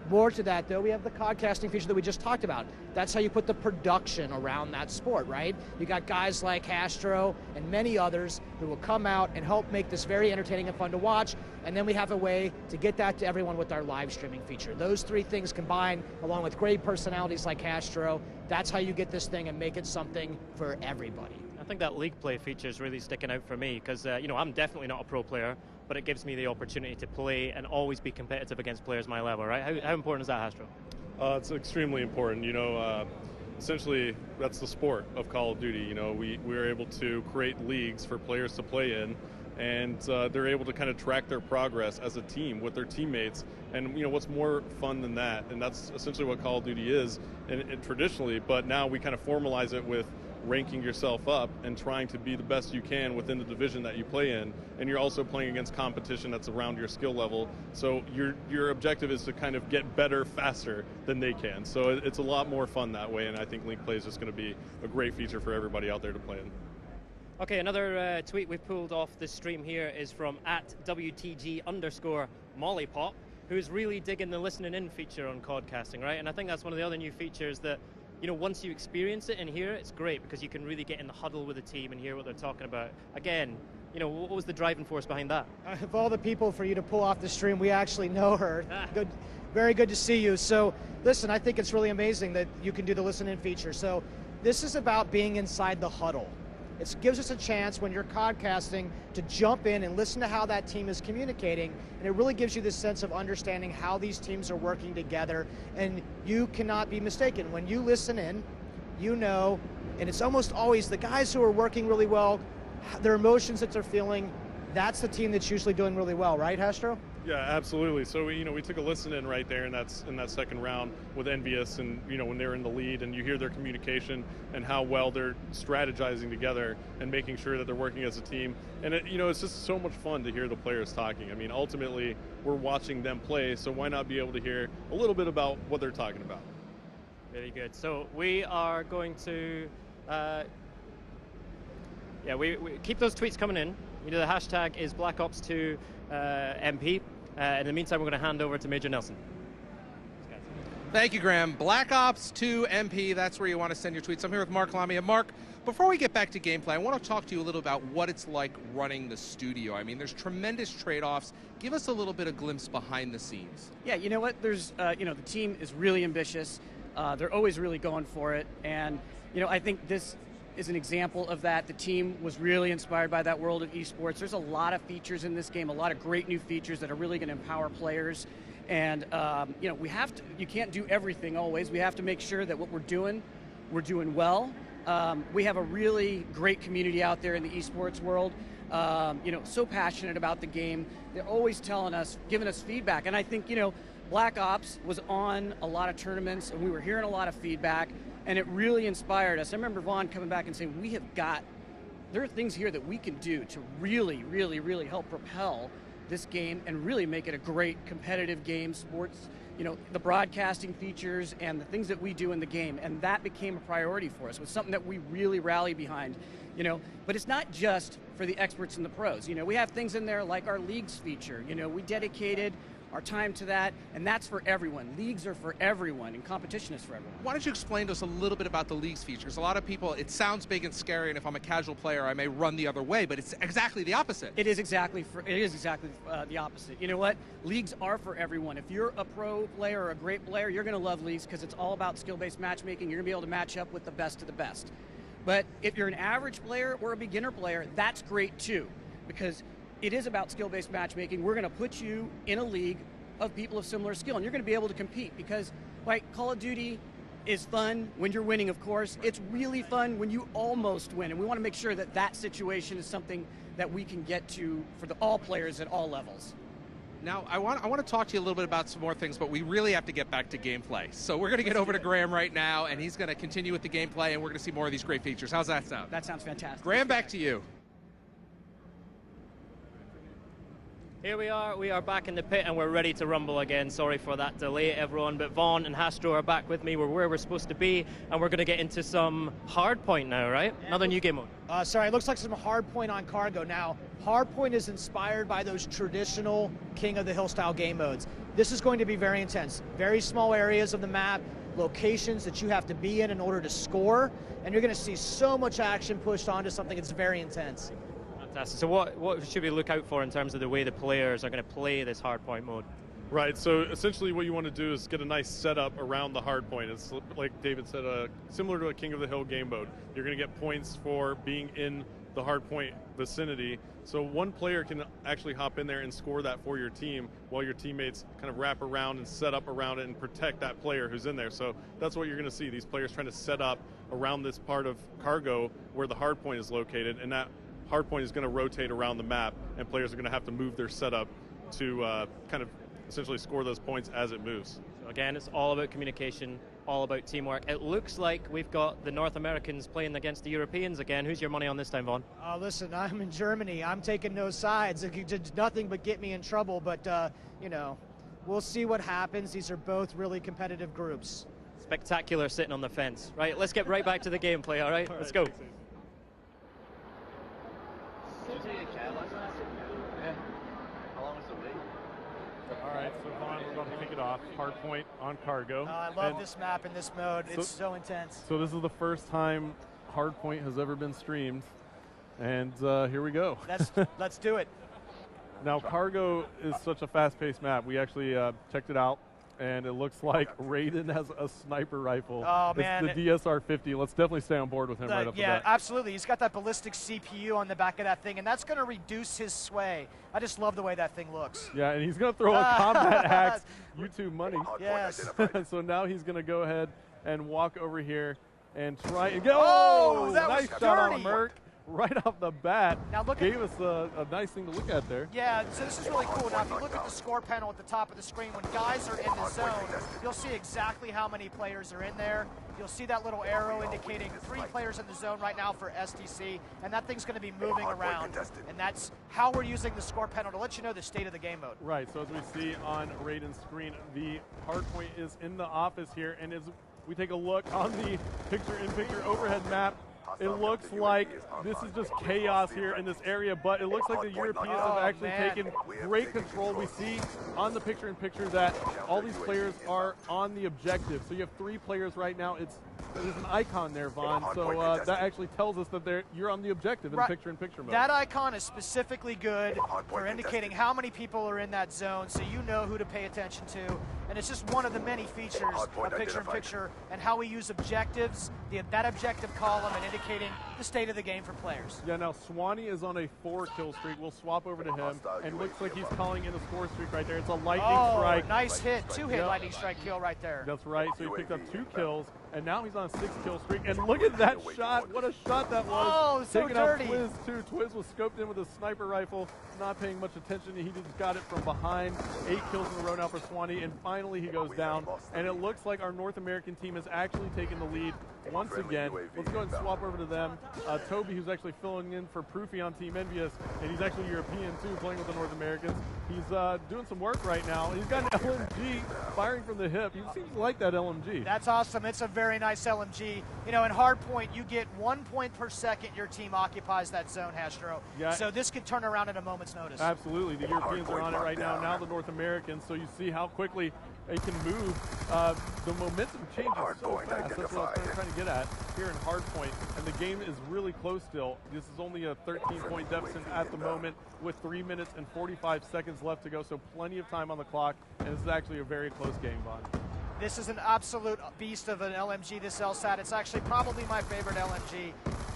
More to that, though, we have the codcasting feature that we just talked about. That's how you put the production around that sport, right? You got guys like Hastro and many others who will come out and help make this very entertaining and fun to watch, and then we have a way to get that to everyone with our live streaming feature. Those three things combined, along with great personalities like Hastro, that's how you get this thing and make it something for everybody. I think that League Play feature is really sticking out for me because, you know, I'm definitely not a pro player, but it gives me the opportunity to play and always be competitive against players my level, right? How important is that, Hastro? It's extremely important. You know, essentially, that's the sport of Call of Duty. You know, we're able to create leagues for players to play in, and they're able to kind of track their progress as a team with their teammates. And, you know, what's more fun than that? And that's essentially what Call of Duty is and traditionally, but now we kind of formalize it with ranking yourself up and trying to be the best you can within the division that you play in, and you're also playing against competition that's around your skill level, so your objective is to kind of get better faster than they can. So it's a lot more fun that way, and I think League Play is just going to be a great feature for everybody out there to play in. Okay, another tweet we pulled off this stream here is from @WTG_Mollypop, who's really digging the listening in feature on codcasting, right? And I think that's one of the other new features that, you know, once you experience it and hear it, it's great because you can really get in the huddle with the team and hear what they're talking about. Again, you know, what was the driving force behind that? Of all the people for you to pull off the stream, we actually know her. Good, very good to see you. So, listen, I think it's really amazing that you can do the listen-in feature. So, this is about being inside the huddle. It gives us a chance when you're codcasting to jump in and listen to how that team is communicating, and it really gives you this sense of understanding how these teams are working together, and you cannot be mistaken. When you listen in, you know, and it's almost always the guys who are working really well, their emotions that they're feeling, that's the team that's usually doing really well, right, Hastro? Yeah, absolutely. So we took a listen in right there in that second round with Envious, and when they're in the lead, and you hear their communication and how well they're strategizing together and making sure that they're working as a team. And it's just so much fun to hear the players talking. I mean, ultimately we're watching them play, so why not be able to hear a little bit about what they're talking about? Very good. So we are going to we keep those tweets coming in. The hashtag is BlackOps2 MP. In the meantime, we're going to hand over to Major Nelson. Thank you, Graham. Black Ops 2 MP, that's where you want to send your tweets. I'm here with Mark Lamia. Mark, before we get back to gameplay, I want to talk to you a little about what it's like running the studio. I mean, there's tremendous trade-offs. Give us a little bit of glimpse behind the scenes. Yeah, you know what? There's, the team is really ambitious. They're always really going for it. And, I think this is an example of that. The team was really inspired by that world of esports. There's a lot of features in this game, a lot of great new features that are really going to empower players. And you can't do everything always. We have to make sure that what we're doing well. We have a really great community out there in the esports world. So passionate about the game. They're always telling us, giving us feedback. And I think, Black Ops was on a lot of tournaments, and we were hearing a lot of feedback, and it really inspired us. I remember Vaughn coming back and saying, there are things here that we can do to really, really, really help propel this game and really make it a great competitive game, sports, the broadcasting features and the things that we do in the game. And that became a priority for us. It was something that we really rallied behind, But it's not just for the experts and the pros. We have things in there like our leagues feature. We dedicated our time to that, and that's for everyone. Leagues are for everyone, and competition is for everyone. Why don't you explain to us a little bit about the leagues features? A lot of people, it sounds big and scary, and if I'm a casual player, I may run the other way, but it's exactly the opposite. It is exactly the opposite. You know what? Leagues are for everyone. If you're a pro player or a great player, you're going to love leagues because it's all about skill-based matchmaking. You're going to be able to match up with the best of the best. But if you're an average player or a beginner player, that's great too, because it is about skill-based matchmaking. We're going to put you in a league of people of similar skill, and you're going to be able to compete because, Call of Duty is fun when you're winning, of course. It's really fun when you almost win, and we want to make sure that that situation is something that we can get to for all players at all levels. Now, I want to talk to you a little bit about some more things, but we really have to get back to gameplay. So we're going to get over to Graham right now, and he's going to continue with the gameplay, and we're going to see more of these great features. How's that sound? That sounds fantastic. Graham, back to you. Here we are back in the pit and we're ready to rumble again. Sorry for that delay, everyone, but Vaughn and Hastro are back with me. We're where we're supposed to be, and we're going to get into some Hardpoint now, right? Yeah. Another new game mode. Sorry, it looks like some Hardpoint on Cargo. Now, Hardpoint is inspired by those traditional King of the Hill style game modes. This is going to be very intense. Very small areas of the map, locations that you have to be in order to score, and you're going to see so much action pushed onto something that's very intense. Fantastic. So what should we look out for in terms of the way the players are going to play this Hardpoint mode? Right, so essentially what you want to do is get a nice setup around the hardpoint. It's like David said, similar to a King of the Hill game mode. You're going to get points for being in the hardpoint vicinity. So one player can actually hop in there and score that for your team while your teammates kind of wrap around and set up around it and protect that player who's in there. So that's what you're going to see, these players trying to set up around this part of Cargo where the hardpoint is located, and that hardpoint is going to rotate around the map, and players are going to have to move their setup to kind of essentially score those points as it moves. So again, it's all about communication, all about teamwork. It looks like we've got the North Americans playing against the Europeans again. Who's your money on this time, Vaughn? Listen, I'm in Germany. I'm taking no sides. It did nothing but get me in trouble, but, we'll see what happens. These are both really competitive groups. Spectacular sitting on the fence. Right, let's get right back to the gameplay, all right? Let's go. All right, so Vaughn, we're going to kick it off. Hardpoint on Cargo. I love this map in this mode. It's so intense. So this is the first time Hardpoint has ever been streamed, and here we go. Let's do it. Now, Cargo is such a fast-paced map. We actually checked it out, and it looks like Raiden has a sniper rifle. Oh, man. It's the DSR-50. Let's definitely stay on board with him right off the bat. Yeah, absolutely. He's got that ballistic CPU on the back of that thing, and that's going to reduce his sway. I just love the way that thing looks. Yeah, and he's going to throw a combat axe, YouTube money. Yes. So now he's going to go ahead and walk over here and try and go. Oh, that nice was shot dirty. on Merc. Right off the bat, now gave us a nice thing to look at there. Yeah, so this is really cool. Now, if you look at the score panel at the top of the screen, when guys are in the zone, you'll see exactly how many players are in there. You'll see that little arrow indicating 3 players in the zone right now for STC, and that thing's going to be moving around. And that's how we're using the score panel to let you know the state of the game mode. Right, so as we see on Raiden's screen, the hardpoint is in the office here, and as we take a look on the picture-in-picture overhead map, it looks like this is just chaos here in this area, but it looks like the Europeans have actually taken great control. We see on the picture-in-picture that all these players are on the objective. So you have 3 players right now. There's an icon there, Vaughn, so that actually tells us that you're on the objective in the picture-in-picture mode. That icon is specifically good for indicating how many people are in that zone, so you know who to pay attention to. and it's just one of the many features of picture-in-picture and how we use objectives, that objective column, and indicating the state of the game for players. Yeah, now Swanee is on a 4-kill streak. We'll swap over to him, and looks like he's calling in a score streak right there. It's a lightning strike. Nice hit, 2-hit lightning strike kill right there. That's right, so he picked up 2 kills, and now he's on a 6-kill streak. And look at that shot. What a shot that was. Oh, so Taking dirty. out Twiz, too. Twiz was scoped in with a sniper rifle, not paying much attention. He just got it from behind. 8 kills in a row now for Swanee, and finally he goes down. And it looks like our North American team has actually taken the lead once again. Let's go ahead and swap over to them. Toby, who's actually filling in for Proofy on Team Envious, and he's actually European too, playing with the North Americans. He's doing some work right now. He's got an LMG firing from the hip. He seems to like that LMG. That's awesome. It's a very nice LMG. You know, in hardpoint, you get 1 point per second your team occupies that zone, Hastro. Yeah. So this could turn around at a moment's notice. Absolutely. The Europeans are on it right now. Now the North Americans. So you see how quickly they can move. The momentum changes so fast. That's what I was trying to get at here in hardpoint. And the game is really close still. This is only a 13-point deficit at the moment with 3 minutes and 45 seconds left to go. So plenty of time on the clock. And this is actually a very close game, Vaughn. This is an absolute beast of an LMG, this LSAT. It's actually probably my favorite LMG.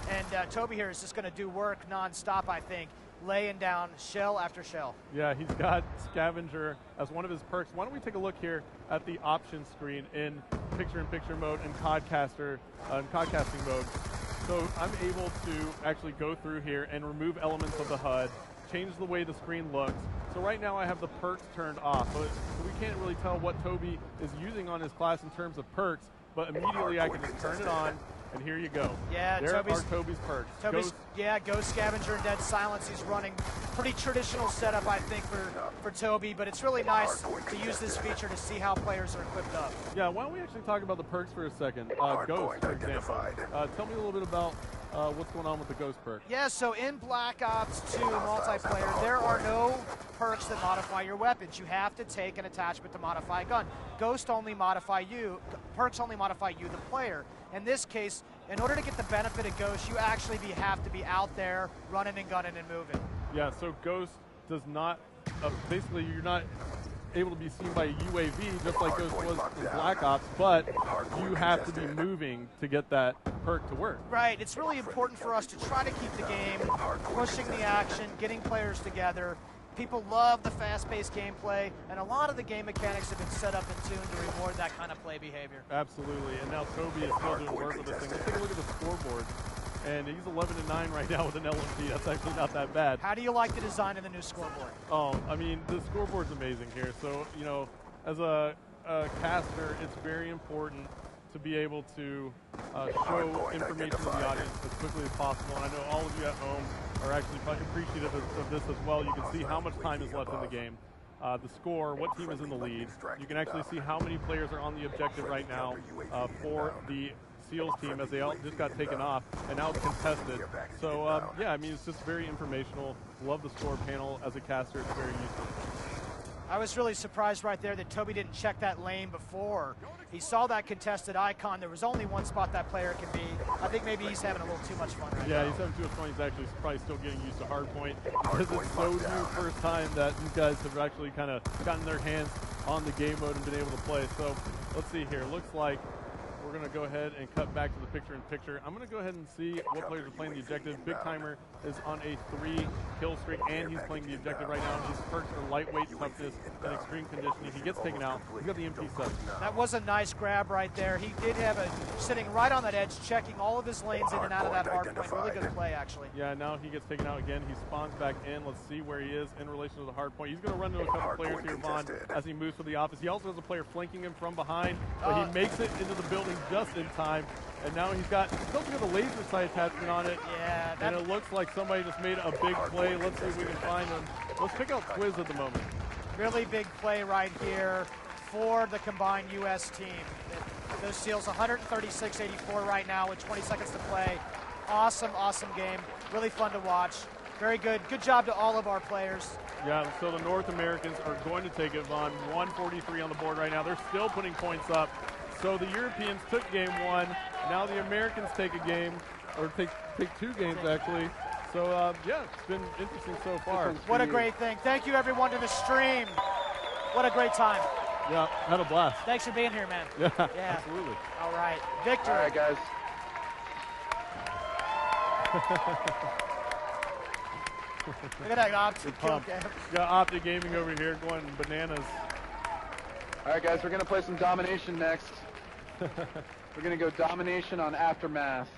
And Toby here is just going to do work nonstop, I think, laying down shell after shell. Yeah, he's got Scavenger as one of his perks. Why don't we take a look here at the options screen in picture-in-picture mode and podcasting mode. So I'm able to actually go through here and remove elements of the HUD, change the way the screen looks. So right now I have the perks turned off, but we can't really tell what Toby is using on his class in terms of perks, but immediately I can just turn it on, and here you go. Yeah, there are Toby's perks. Ghost Scavenger and Dead Silence. He's running pretty traditional setup, I think, for Toby, but it's really nice to use this feature to see how players are equipped up. Yeah, why don't we actually talk about the perks for a second? Ghost, for example. Tell me a little bit about what's going on with the Ghost perk. Yeah, so in Black Ops 2 multiplayer, there are no perks that modify your weapons. You have to take an attachment to modify a gun. Ghost only modify you, perks only modify you, the player. In this case, in order to get the benefit of Ghost, you actually have to be out there running and gunning and moving. Yeah, so Ghost does not, basically you're not able to be seen by a UAV just like Ghost was in Black Ops, but you have to be moving to get that perk to work. Right, it's really important for us to try to keep the game, pushing the action, getting players together. People love the fast-paced gameplay, and a lot of the game mechanics have been set up and tuned to reward that kind of play behavior. Absolutely, and now Toby is still doing work with this thing. Let's take a look at the scoreboard, and he's 11-9 right now with an LMG. That's actually not that bad. How do you like the design of the new scoreboard? Oh, I mean, the scoreboard's amazing here. So, you know, as a caster, it's very important to be able to show information to the audience as quickly as possible. And I know all of you at home are actually appreciative of this as well. You can see how much time is left in the game, the score, what team is in the lead. You can actually see how many players are on the objective right now for the SEALs team, as they all just got taken off, and now it's contested. So, yeah, I mean, it's just very informational. Love the score panel. As a caster, it's very useful. I was really surprised right there that Toby didn't check that lane before. He saw that contested icon. There was only one spot that player can be. I think maybe he's having a little too much fun right now. Yeah, he's having too much fun. He's actually probably still getting used to hardpoint because it's so new first time that these guys have actually kind of gotten their hands on the game mode and been able to play. So let's see here. Looks like we're going to go ahead and cut back to the picture-in-picture. I'm going to go ahead and see what players are playing the objective. Big Timer is on a 3-kill streak, and he's playing the objective right now. His perks are lightweight toughness and extreme conditioning. He gets taken out. He's got the MP7. That was a nice grab right there. He did have a sitting right on that edge, checking all of his lanes in and out of that hard point. Really good play, actually. Yeah, now he gets taken out again. He spawns back in. Let's see where he is in relation to the hard point. He's going to run into a couple players here, Vaughn, as he moves to the office. He also has a player flanking him from behind, but he makes it into the building just in time. And now he's also got a laser sight attachment on it. Yeah. And it looks like somebody just made a big play. Let's see if we can find him. Let's pick out Twiz at the moment. Really big play right here for the combined U.S. team. Those SEALs 136-84 right now with 20 seconds to play. Awesome, awesome game. Really fun to watch. Very good. Good job to all of our players. Yeah, so the North Americans are going to take it, Vaughn. 143 on the board right now. They're still putting points up. So the Europeans took game one. Now the Americans take a game, or take two games actually. So yeah, it's been interesting so far. What a great thing. Thank you everyone to the stream. What a great time. Yeah, had a blast. Thanks for being here, man. Yeah, Yeah. absolutely. All right, Victor. All right, guys. Look at that optic kill Pump. cam. Got Optic Gaming over here going bananas. All right, guys, we're going to play some Domination next. We're going to go Domination on Aftermath.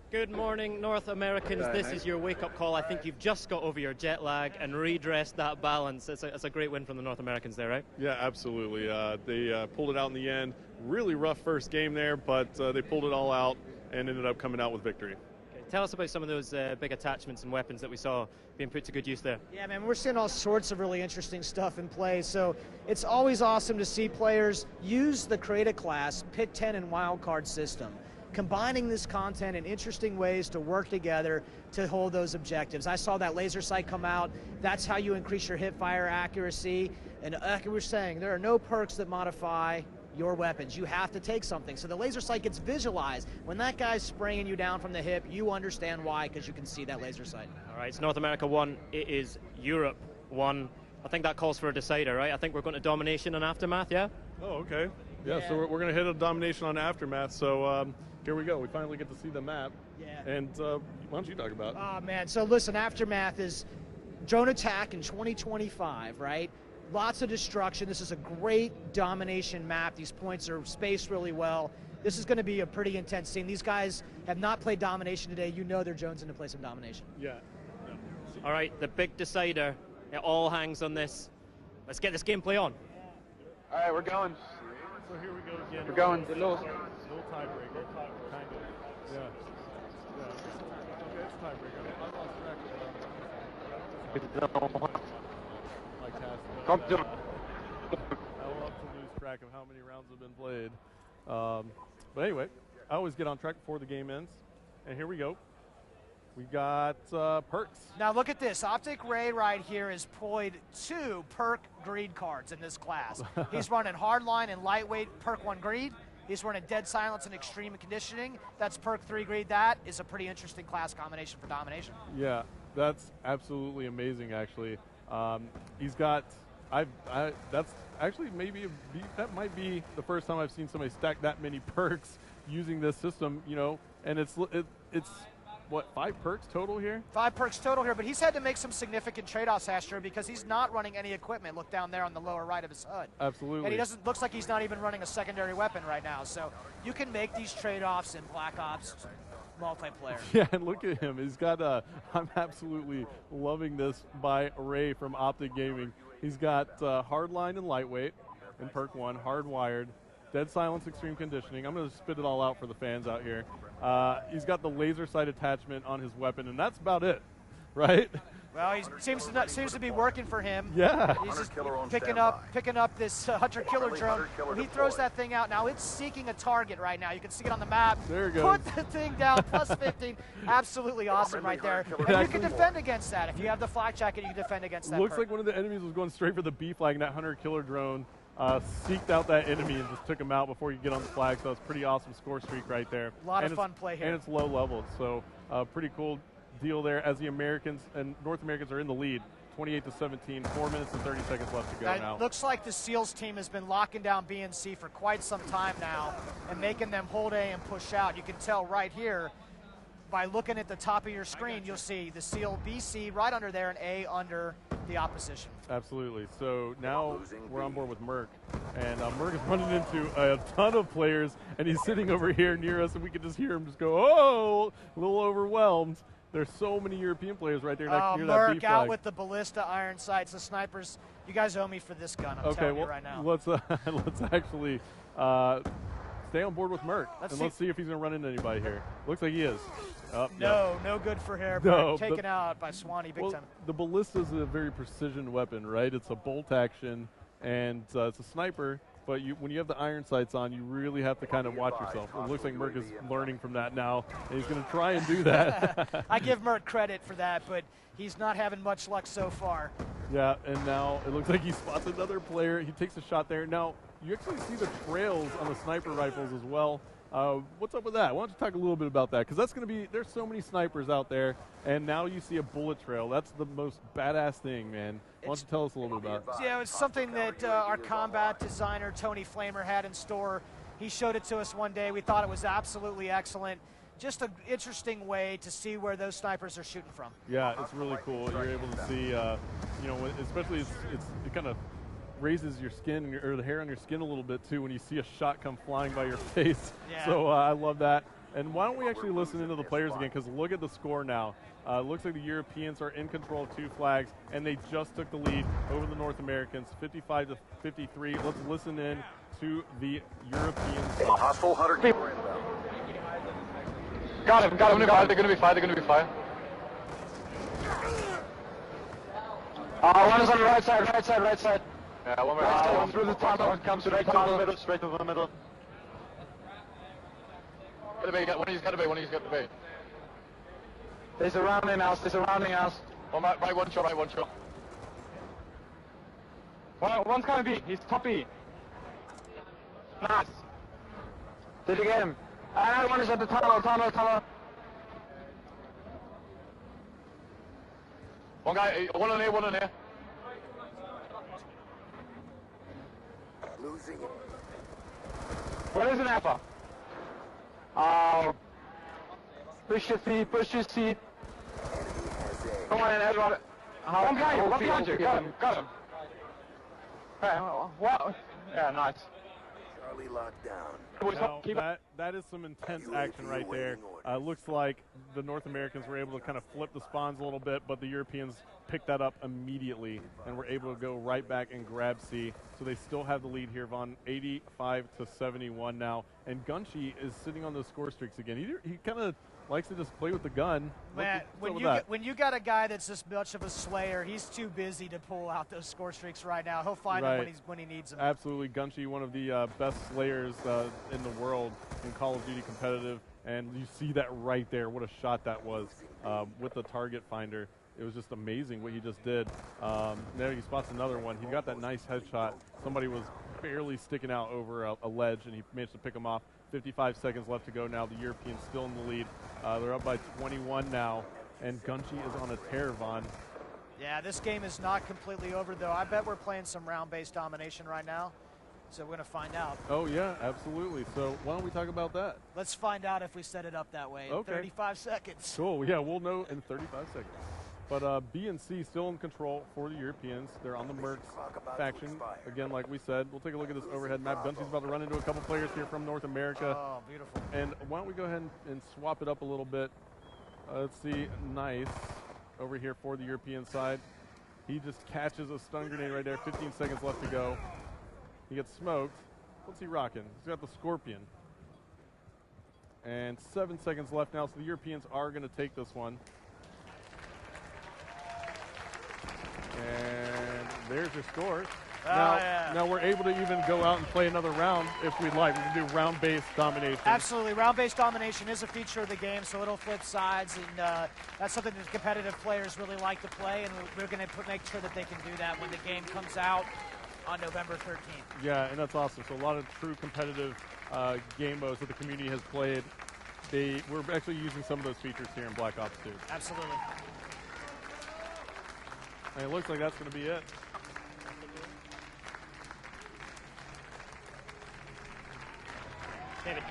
Good morning, North Americans. Good This night. is your wake-up call. I think you've just got over your jet lag and redressed that balance. It's a great win from the North Americans there, right? Yeah, absolutely. They pulled it out in the end. Really rough first game there, but they pulled it all out and ended up coming out with victory. Okay, tell us about some of those big attachments and weapons that we saw being put to good use there. Yeah, man, we're seeing all sorts of really interesting stuff in play. So it's always awesome to see players use the Create a Class, Pick 10, and Wildcard system, combining this content in interesting ways to work together to hold those objectives. I saw that laser sight come out. That's how you increase your hip fire accuracy. And like we were saying, there are no perks that modify your weapons. You have to take something. So the laser sight gets visualized. When that guy's spraying you down from the hip, you understand why, because you can see that laser sight. All right, it's North America 1. It is Europe 1. I think that calls for a decider, right? I think we're going to Domination and Aftermath, yeah? Oh, okay. Yeah, so we're going to hit a Domination on Aftermath. So here we go. We finally get to see the map. Yeah. And why don't you talk about it? Oh, man. So listen, Aftermath is drone attack in 2025, right? Lots of destruction. This is a great domination map. These points are spaced really well. This is going to be a pretty intense scene. These guys have not played domination today. You know they're jonesing to play some domination. Yeah. All right, the big decider. It all hangs on this. Let's get this gameplay on. All right, we're going. So here we go again. We're going. Little tiebreaker. Kind of. Yeah. Yeah. Okay, it's tiebreaker. I lost track of like Come to. I love to lose track of how many rounds have been played. But anyway, I always get on track before the game ends. And here we go. We got perks. Now look at this. Optic Ray right here has played 2 perk greed cards in this class. He's running hardline and lightweight perk 1 greed. He's running dead silence and extreme conditioning. That's perk 3 greed. That is a pretty interesting class combination for domination. Yeah, that's absolutely amazing. Actually, he's got. That's actually that might be the first time I've seen somebody stack that many perks using this system. You know, and it's what, 5 perks total here? 5 perks total here, but he's had to make some significant trade-offs, Astro, because he's not running any equipment. Look down there on the lower right of his HUD. Absolutely. And he doesn't. Looks like he's not even running a secondary weapon right now. So you can make these trade-offs in Black Ops multiplayer. Yeah, and look at him. He's got I'm absolutely loving this by Ray from Optic Gaming. He's got hardline and lightweight in perk 1, hardwired, dead silence, extreme conditioning. I'm going to spit it all out for the fans out here. He's got the laser sight attachment on his weapon, and that's about it, right? Well, he seems to be working for him. Yeah. He's just picking up this hunter killer drone. When he throws that thing out, now it's seeking a target right now. You can see it on the map. There it goes. Put the thing down, plus 15. Absolutely awesome right there. And you can defend against that. If you have the flak jacket, you can defend against that. Looks like one of the enemies was going straight for the B flag, and that hunter killer drone seeked out that enemy and just took him out before you get on the flag. So it's pretty awesome score streak right there. A lot of fun play here. And it's low level, so pretty cool deal there as the Americans and North Americans are in the lead, 28-17, 4 minutes and 30 seconds left to go now. It looks like the SEALs team has been locking down B and C for quite some time now and making them hold A and push out. You can tell right here by looking at the top of your screen, you'll see the SEAL BC right under there and A under the opposition. Absolutely. So now we're on board with Merc, and Merc is running into a ton of players, and he's sitting over here near us, and we can just hear him just go, oh, a little overwhelmed. There's so many European players right there near that B flag. Merc out with the ballista iron sights. The snipers, you guys owe me for this gun, I'm telling you right now. Let's actually stay on board with Merc, let's see if he's going to run into anybody here. Looks like he is. No good for hair. No, taken out by Swanee big time. The ballista is a very precision weapon, right? It's a bolt action, and it's a sniper. But when you have the iron sights on, you really have to kind of watch yourself. It looks like Merc is learning from that now, and he's going to try and do that. I give Merc credit for that, but he's not having much luck so far. Yeah, and now it looks like he spots another player. He takes a shot there. Now, you actually see the trails on the sniper rifles as well. What's up with that? Why don't you talk a little bit about that? Because that's going to be, there's so many snipers out there, and now you see a bullet trail. That's the most badass thing, man. Why don't you tell us a little bit about it? Yeah, it's something that our combat designer, Tony Flamer, had in store. He showed it to us one day. We thought it was absolutely excellent. Just an interesting way to see where those snipers are shooting from. Yeah, it's really cool. You're able to see, you know, especially it kind of raises your skin or the hair on your skin a little bit too when you see a shot come flying by your face. Yeah. So I love that. And why don't we actually listen into the players again? Because look at the score now. It looks like the Europeans are in control of 2 flags, and they just took the lead over the North Americans, 55-53. Let's listen in to the Europeans. Hostile 100 people. Got him. They're going to be fire. One is on the right side. Yeah, one more. Through the tunnel, comes straight to the middle. One of you's got to be. They're surrounding us. Right, one shot. One's gonna be. He's top B. Nice. Did you get him? Another one is at the tunnel. One guy, one on there. Losing it. What is an alpha? Push your seat. Come on in, everyone. One behind you. Got him. Hey, what? Yeah, nice. Charlie locked down. Now, that is some intense action right there. Looks like the North Americans were able to kind of flip the spawns a little bit, but the Europeans picked that up immediately and were able to go right back and grab C. So they still have the lead here, Vaughn, 85-71 now. And Gunshi is sitting on those score streaks again. He kind of likes to just play with the gun. Man, when you got a guy that's this much of a slayer, he's too busy to pull out those score streaks right now. He'll find them when he needs them. Absolutely, Gunshi, one of the best slayers in the world in Call of Duty competitive, and you see that right there. What a shot that was with the target finder. It was just amazing what he just did. There he spots another one. He got that nice headshot. Somebody was barely sticking out over a ledge, and he managed to pick him off. 55 seconds left to go now. The Europeans still in the lead. They're up by 21 now, and Gunshi is on a tear, Vaughn. Yeah, this game is not completely over, though. I bet we're playing some round-based domination right now, so we're going to find out. Oh, yeah, absolutely. So why don't we talk about that? Let's find out if we set it up that way in 35 seconds. Cool. Yeah, we'll know in 35 seconds. But B and C still in control for the Europeans. They're on the Mercs faction. Again, like we said, we'll take a look at this overhead map. Gunshi's about to run into a couple players here from North America. Oh, beautiful. And why don't we go ahead and swap it up a little bit. Let's see. Nice. Over here for the European side. He just catches a stun grenade right there. 15 seconds left to go. He gets smoked. What's he rocking? He's got the Scorpion. And 7 seconds left now, so the Europeans are going to take this one. And there's your score. Now we're able to even go out and play another round if we'd like. We can do round-based domination. Absolutely. Round-based domination is a feature of the game, so it'll flip sides, and that's something that competitive players really like to play, and we're going to make sure that they can do that when the game comes out on November 13th. Yeah, and that's awesome. So a lot of true competitive game modes that the community has played. We're actually using some of those features here in Black Ops 2. Absolutely. And it looks like that's going to be it. David.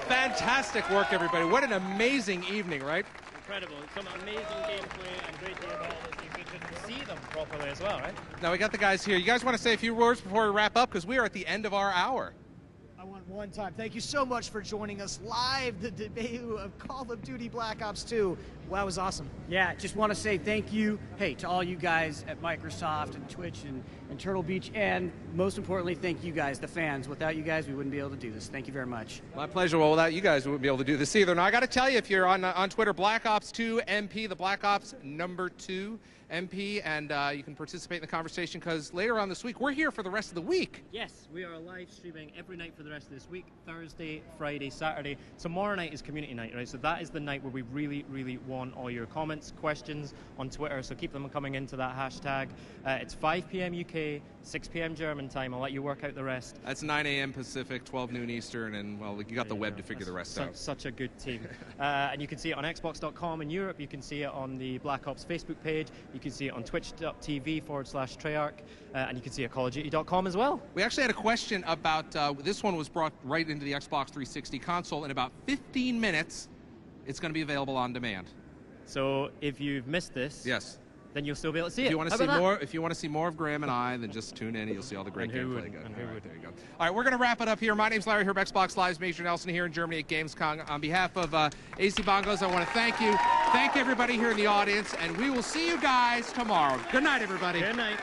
Fantastic work, everybody. What an amazing evening, right? Incredible. Some amazing gameplay and great to hear about it. You could see them properly as well, right? Now we got the guys here. You guys want to say a few words before we wrap up? Because we are at the end of our hour. I want one time. Thank you so much for joining us live, the debut of Call of Duty Black Ops 2. Wow, that was awesome. Yeah, just want to say thank you, hey, to all you guys at Microsoft and Twitch and Turtle Beach, and most importantly, thank you guys, the fans. Without you guys, we wouldn't be able to do this. Thank you very much. My pleasure. Well, without you guys, we wouldn't be able to do this either. Now, I got to tell you, if you're on Twitter, Black Ops 2 MP, the Black Ops #2 MP, and you can participate in the conversation because later on this week, we're here for the rest of the week. Yes, we are live streaming every night for the rest of this week, Thursday, Friday, Saturday. Tomorrow night is community night, right? So that is the night where we really, really want all your comments, questions on Twitter, so keep them coming into that hashtag. It's 5 p.m. UK, 6 p.m. German time. I'll let you work out the rest. That's 9 a.m. Pacific, 12 noon Eastern, and, well, you got the web to figure the rest out. Such a good team. And you can see it on Xbox.com in Europe. You can see it on the Black Ops Facebook page. You can see it on twitch.tv/Treyarch. And you can see it at CallOfDuty.com as well. We actually had a question about, this one was brought right into the Xbox 360 console. In about 15 minutes, it's going to be available on demand. So if you've missed this, yes, then you'll still be able to see if it. You want to see more, if you want to see more of Graham and I, then just tune in and you'll see all the great gameplay. There you go. All right, we're going to wrap it up here. My name's Larry here, Xbox Live's Major Nelson here in Germany at Gamescom. On behalf of AC Bongos, I want to thank you. Thank everybody here in the audience, and we will see you guys tomorrow. Good night, everybody. Good night.